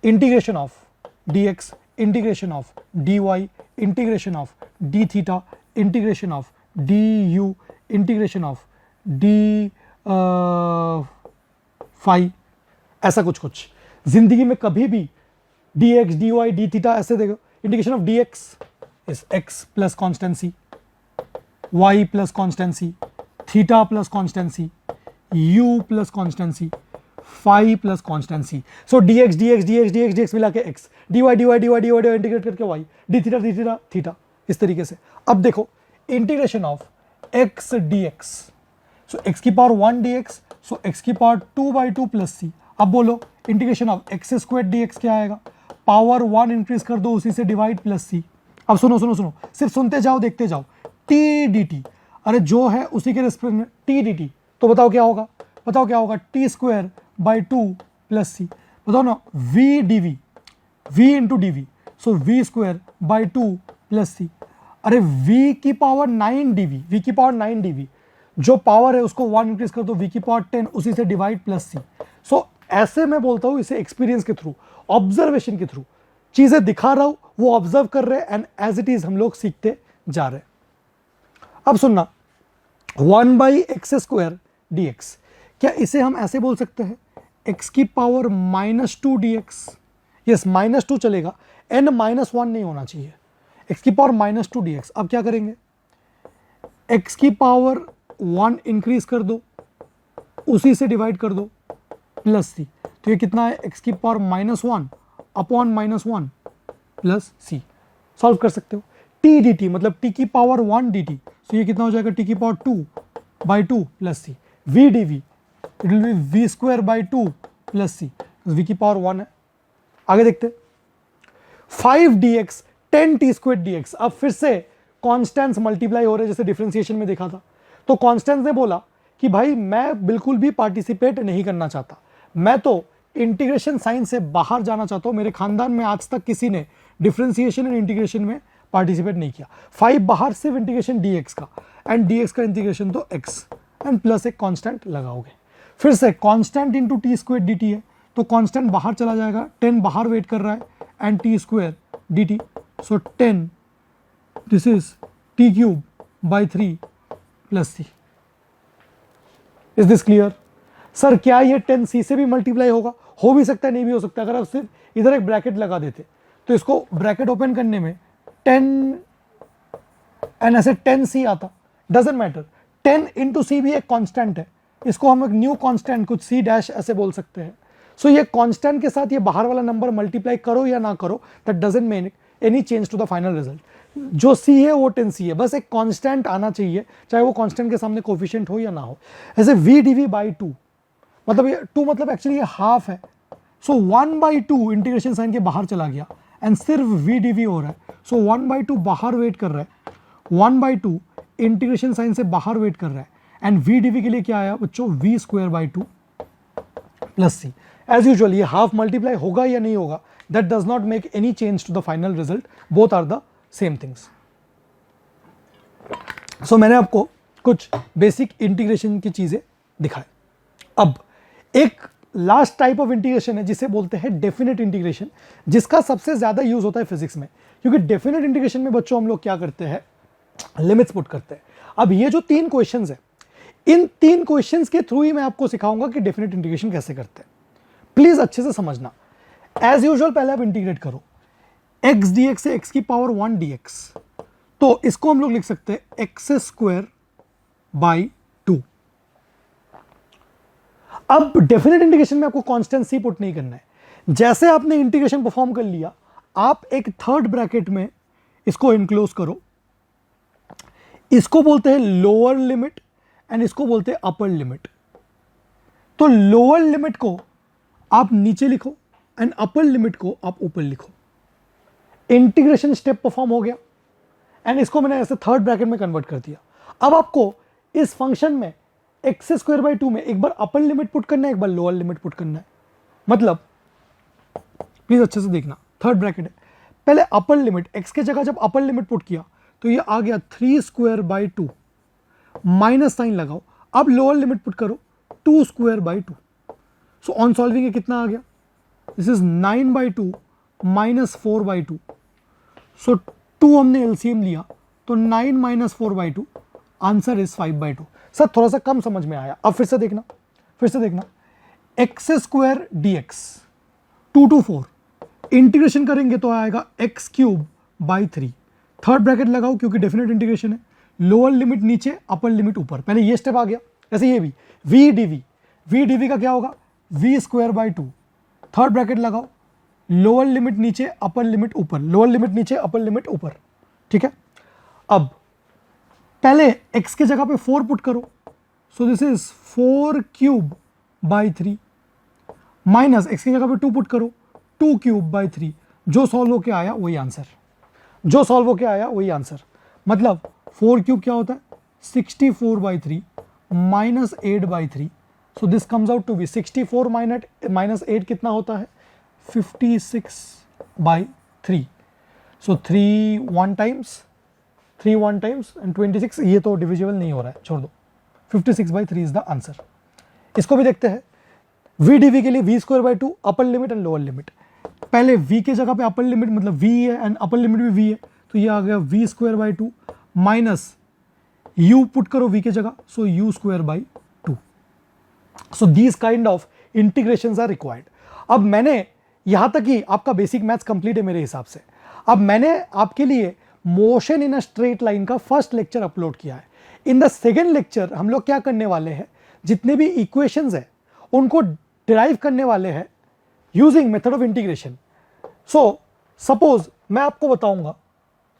[SPEAKER 1] Integration of dx, integration of dy, integration of d theta, integration of du, integration of d phi, ऐसा कुछ। जिंदगी में कभी भी dx dy d थीटा ऐसे देखो। Integration of dx is x plus constancy, y plus constancy, theta plus constancy, u plus constancy, phi plus constancy. So dx dx dx dx dx मिला के x, dy dy dy dy dy integrate करके y, d theta theta, इस तरीके से। अब देखो integration of x dx, so x की power 1 dx, सो x की पावर 2/2 प्लस c। अब बोलो integration of x square dx क्या आएगा? पावर 1 इंक्रीज कर दो, उसी से डिवाइड प्लस c। अब सुनो, सिर्फ सुनते जाओ देखते जाओ। t dt, अरे जो है उसी के रिस्पेक्ट में t dt, तो बताओ क्या होगा? t square by 2 plus c. बताओ ना, v dv, v into dv, so v square by 2 plus c. अरे v की पावर 9 dv, जो पावर है उसको 1 इंक्रीज कर दो, v की पावर 10, उसी से डिवाइड प्लस सी। सो ऐसे मैं बोलता हूं, इसे एक्सपीरियंस के थ्रू, ऑब्जर्वेशन के थ्रू चीजें दिखा रहा हूं, वो ऑब्जर्व कर रहे हैं एंड एज इट इज हम लोग सीखते जा रहे हैं। अब सुनना, 1 by x square D x, क्या इसे हम ऐसे बोल सकते हैं? x की पावर -2 dx। यस, -2 चलेगा, n -1 नहीं होना चाहिए। एक्स की पावर -2 dx। अब क्या करेंगे, एक्स की पावर 1 इंक्रीज कर दो, उसी से डिवाइड कर दो प्लस सी, तो ये कितना है, एक्स की power -1 upon -1 plus C. Solve कर सकते हो। टी डी टी मतलब टी की पावर 1 डी टी, तो ये कितना हो जाएगा, टी की power 2/2 plus C. V D V it will be V square by 2 plus C, V की पावर 1 है। आगे देखते हैं, 5 dx 10 टी स्क्वायर dx। अब फिर से कॉन्स्टेंट्स मल्टीप्लाई हो रहे हैं, जैसे डिफरेंशिएशन में देखा था। तो कॉन्स्टेंट्स ने बोला कि भाई मैं बिल्कुल भी पार्टिसिपेट नहीं करना चाहता, मैं तो इंटीग्रेशन साइन से बाहर जाना चाहता हूं। मेरे खानदान में आज तक किसी ने डिफरेंशिएशन एंड इंटीग्रेशन में पार्टिसिपेट नहीं किया। 5 बाहर सिर्फ इंटीग्रेशन dx का, एंड dx का इंटीग्रेशन तो x, एंड प्लस एक कांस्टेंट लगाओगे। फिर से constant into T square D T है, तो कांस्टेंट बाहर चला जाएगा, 10 बाहर वेट कर रहा है, and T square D T, so 10 this is T cube by 3 plus C. Is this clear? Sir क्या ये 10 सी से भी मल्टीप्लाई होगा? हो भी सकता है, नहीं भी हो सकता। अगर आप सिर्फ इधर एक ब्रैकेट लगा देते तो इसको ब्रैकेट ओपन करने में 10 एंड ऐसे 10 सी आता, डजेंट मैटर। 10 इंटू सी भी एक कांस्टेंट है, इसको हम एक न्यू कांस्टेंट कुछ सी डैश ऐसे बोल सकते हैं। सो ये कांस्टेंट के साथ ये बाहर वाला नंबर मल्टीप्लाई करो या ना करो, that doesn't make any change to the final result. जो सी है वो 10 सी है, बस एक कांस्टेंट आना चाहिए, चाहे वो कांस्टेंट के सामने कोफिशिएंट हो या ना हो। ऐसे वी डी वी बाई 2, मतलब ये 2 मतलब एक्चुअली ये हाफ है, सो 1/2 इंटीग्रेशन साइन के बाहर चला गया, एंड सिर्फ वी डी वी हो रहा है, सो 1/2 बाहर वेट कर रहा है, 1/2 इंटीग्रेशन साइन से बाहर वेट कर रहा है, एंड वी डी वी के लिए क्या आया बच्चों, v square by 2 plus c. As usual ये हाफ मल्टीप्लाई होगा या नहीं होगा, that does not make any change to the final result, both are the same things. So मैंने आपको कुछ बेसिक इंटीग्रेशन की चीजें दिखाए। अब एक लास्ट टाइप ऑफ इंटीग्रेशन है जिसे बोलते हैं डेफिनेट इंटीग्रेशन, जिसका सबसे ज्यादा यूज होता है फिजिक्स में, क्योंकि डेफिनेट इंटीग्रेशन में बच्चों हम लोग क्या करते हैं, लिमिट्स पुट करते हैं। अब ये जो 3 क्वेश्चंस है, इन 3 क्वेश्चंस के थ्रू ही मैं आपको सिखाऊंगा कि डेफिनेट इंटीग्रेशन कैसे करते हैं। प्लीज अच्छे से समझना। एज यूजुअल पहले आप इंटीग्रेट करो, एक्स डी एक्स से एक्स की पावर 1 dx, तो इसको हम लोग लिख सकते हैं एक्स स्क्वायर बाई 2। अब डेफिनेट इंटीग्रेशन में आपको कांस्टेंट सी पुट नहीं करना है। जैसे आपने इंटीग्रेशन परफॉर्म कर लिया, आप एक थर्ड ब्रैकेट में इसको इनक्लोज करो, इसको बोलते हैं लोअर लिमिट एंड इसको बोलते हैं अपर लिमिट। तो लोअर लिमिट को आप नीचे लिखो एंड अपर लिमिट को आप ऊपर लिखो। इंटीग्रेशन स्टेप परफॉर्म हो गया, एंड इसको मैंने ऐसे थर्ड ब्रैकेट में कन्वर्ट कर दिया। अब आपको इस फंक्शन में एक्स स्क्वायर बाई 2 में एक बार अपर लिमिट पुट करना है, एक बार लोअर लिमिट पुट करना है। मतलब प्लीज अच्छे से देखना, थर्ड ब्रैकेट है, पहले अपर लिमिट, एक्स के जगह जब अपर लिमिट पुट किया तो ये आ गया 3 स्क्वायर बाई 2, माइनस साइन लगाओ। अब लोअर लिमिट पुट करो 2 square by 2, so on solving ये कितना आ गया, दिस इज 9/2 माइनस 4/2, सो 2 हमने एलसीएम लिया तो 9 माइनस 4/2, आंसर इज 5/2। सर थोड़ा सा कम समझ में आया, अब फिर से देखना, x square D x 2 to 4 integration करेंगे तो आएगा x cube by 3। Third bracket लगाओ क्योंकि डेफिनेट इंटीग्रेशन है, लोअर लिमिट नीचे अपर लिमिट ऊपर, पहले ये स्टेप आ गया। ऐसे ये भी वी डी वी का क्या होगा, V square by 2, third bracket लगाओ, लोअर लिमिट नीचे अपर लिमिट ऊपर, लोअर लिमिट नीचे अपर लिमिट ऊपर, ठीक है। अब पहले x के जगह पे 4 पुट करो, सो this is 4 cube by 3, minus x की जगह पे 2 पुट करो, 2 क्यूब बाई 3, जो सॉल्व होके आया वही आंसर, मतलब 4 क्यूब क्या होता है 64/3 minus 8/3, so this comes out to be 64 minus 8 कितना होता है 56/3, सो 3 1 टाइम्स एंड 26, ये तो डिविजिबल नहीं हो रहा है, छोड़ दो, 56/3 इज द आंसर। इसको भी देखते हैं, वी डी वी के लिए V square by 2 upper limit and lower limit. पहले v के जगह पे अपर लिमिट मतलब v है एंड अपर लिमिट भी v है, तो ये आ गया v square by 2 minus u put करो v के जगह, so u square by 2। So these kind of integrations are required. अब मैंने यहां तक ही आपका बेसिक मैथ्स कंप्लीट है मेरे हिसाब से। अब मैंने आपके लिए motion in a straight line का फर्स्ट लेक्चर अपलोड किया है। इन द सेकेंड लेक्चर हम लोग क्या करने वाले हैं, जितने भी इक्वेशंस है उनको डिराइव करने वाले हैं using method of integration. So suppose मैं आपको बताऊंगा,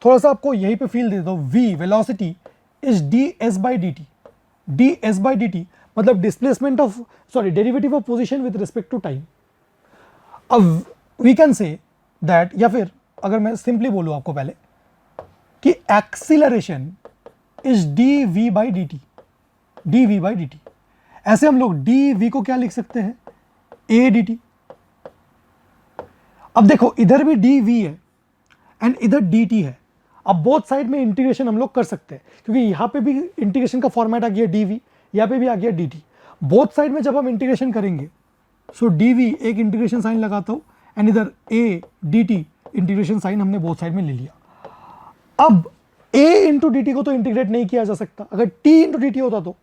[SPEAKER 1] थोड़ा सा आपको यहीं पे फील दे दो, v velocity is ds by dt। ds by dt मतलब displacement of derivative of position with respect to time. अब वी कैन से दैट, या फिर अगर मैं सिंपली बोलूं आपको पहले कि acceleration is dv by dt, dv by dt। ऐसे हम लोग dv को क्या लिख सकते हैं, a dt। अब देखो इधर भी dv है एंड इधर dt है। अब बोथ साइड में इंटीग्रेशन हम लोग कर सकते हैं, क्योंकि यहां पे भी इंटीग्रेशन का फॉर्मेट आ गया dv, यहां पे भी आ गया dt। बोथ साइड में जब हम इंटीग्रेशन करेंगे, सो dv एक इंटीग्रेशन साइन लगाता हूं एंड इधर a dt इंटीग्रेशन साइन हमने बोथ साइड में ले लिया। अब a इंटू dt को तो इंटीग्रेट नहीं किया जा सकता, अगर t इंटू dt होता तो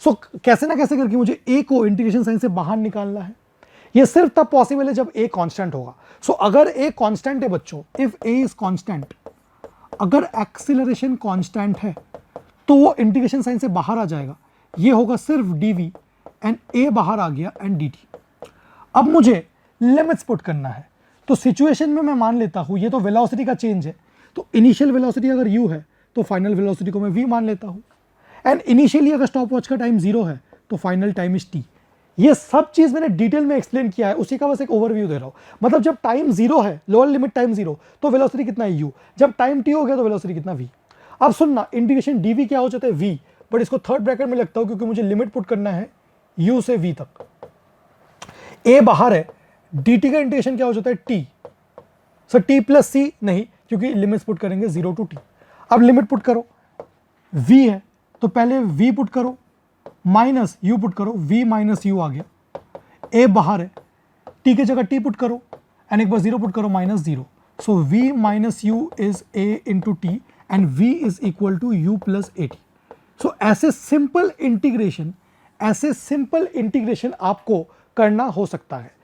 [SPEAKER 1] सो कैसे ना कैसे करके मुझे a को इंटीग्रेशन साइन से बाहर निकालना है। ये सिर्फ तब पॉसिबल है जब a कांस्टेंट होगा। सो अगर a कांस्टेंट है बच्चों, इफ a इज कांस्टेंट, अगर एक्सीलरेशन कांस्टेंट है तो वो इंटीग्रेशन साइन से बाहर आ जाएगा, ये होगा सिर्फ dv एंड a बाहर आ गया एंड dt। अब मुझे लिमिट्स पुट करना है, तो सिचुएशन में मैं मान लेता हूं ये तो वेलोसिटी का चेंज है, तो इनिशियल वेलोसिटी अगर u है तो फाइनल वेलोसिटी को मैं v मान लेता हूं, एंड इनिशियली अगर स्टॉप वॉच का टाइम 0 है तो फाइनल टाइम इज t। ये सब चीज मैंने डिटेल में एक्सप्लेन किया है, उसी का बस एक ओवरव्यू दे रहा हूं। मतलब जब टाइम 0 है, लोअर लिमिट टाइम 0, तो वेलोसिटी कितना है u, जब टाइम t हो गया तो वेलोसिटी कितना v। अब सुनना, इंटीग्रेशन dv क्या हो जाता है v, बट इसको थर्ड ब्रैकेट में लगता हूं क्योंकि मुझे लिमिट पुट करना है u से v तक। a बाहर है, dt का इंटीग्रेशन क्या हो जाता है t, सो t प्लस c नहीं, क्योंकि लिमिट्स पुट करेंगे 0 टू t। अब लिमिट पुट करो, v है तो पहले v पुट करो माइनस u पुट करो, v माइनस u आ गया। a बाहर है, t की जगह t पुट करो एंड एक बार 0 पुट करो, minus 0। So v minus u is a into T and v is equal to u plus a t। So ऐसे सिंपल इंटीग्रेशन आपको करना हो सकता है।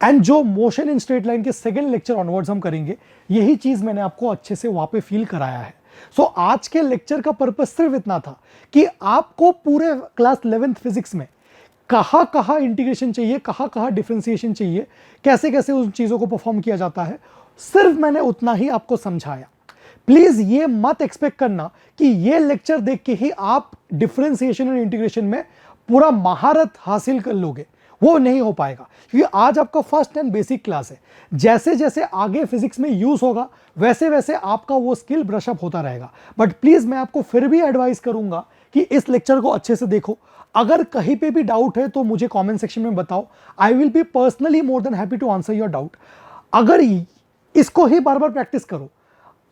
[SPEAKER 1] एंड जो मोशन इन स्ट्रेट लाइन के सेकेंड लेक्चर ऑनवर्ड्स हम करेंगे, यही चीज मैंने आपको अच्छे से वहां पे फील कराया है। सो आज के लेक्चर का पर्पस सिर्फ इतना था कि आपको पूरे क्लास 11th फिजिक्स में कहाँ कहाँ इंटीग्रेशन चाहिए, कहाँ कहाँ डिफरेंशिएशन चाहिए, कैसे कैसे उन चीज़ों को परफॉर्म किया जाता है, सिर्फ मैंने उतना ही आपको समझाया। प्लीज़ ये मत एक्सपेक्ट करना कि ये लेक्चर देख के ही आप डिफरेंशिएशन और इंटीग्रेशन में पूरा महारत हासिल कर लोगे, वो नहीं हो पाएगा, क्योंकि आज आपका फर्स्ट एंड बेसिक क्लास है। जैसे जैसे आगे फिजिक्स में यूज होगा वैसे वैसे आपका वो स्किल ब्रशअप होता रहेगा। बट प्लीज मैं आपको फिर भी एडवाइस करूंगा कि इस लेक्चर को अच्छे से देखो। अगर कहीं पे भी डाउट है तो मुझे कमेंट सेक्शन में बताओ, I will be personally more than happy to answer your doubt. अगर इसको ही बार बार प्रैक्टिस करो,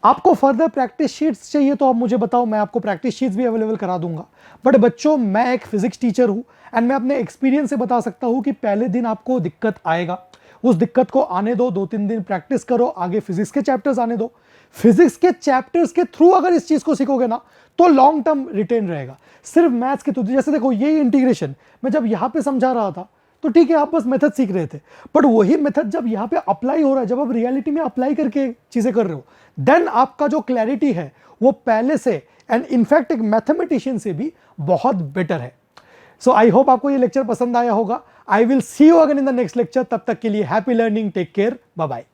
[SPEAKER 1] आपको फर्दर प्रैक्टिस शीट्स चाहिए तो आप मुझे बताओ, मैं आपको प्रैक्टिस शीट्स भी अवेलेबल करा दूंगा। बट बच्चों, मैं एक फिजिक्स टीचर हूं एंड मैं अपने एक्सपीरियंस से बता सकता हूं कि पहले दिन आपको दिक्कत आएगा, उस दिक्कत को आने दो, 2-3 दिन प्रैक्टिस करो, आगे फिजिक्स के चैप्टर्स आने दो। फिजिक्स के चैप्टर्स के थ्रू अगर इस चीज को सीखोगे ना तो लॉन्ग टर्म रिटेन रहेगा। सिर्फ मैथ्स के थ्रू, जैसे देखो यही इंटीग्रेशन मैं जब यहां पे समझा रहा था तो ठीक है, आप बस मेथड सीख रहे थे, बट वही मेथड जब यहाँ पे अप्लाई हो रहा है, जब आप रियलिटी में अप्लाई करके चीजें कर रहे हो, देन आपका जो क्लैरिटी है वो पहले से एंड इनफैक्ट एक मैथमेटिशियन से भी बहुत बेटर है। सो आई होप आपको ये लेक्चर पसंद आया होगा। I will see you again in the next lecture. तब तक के लिए happy learning, take care, bye bye.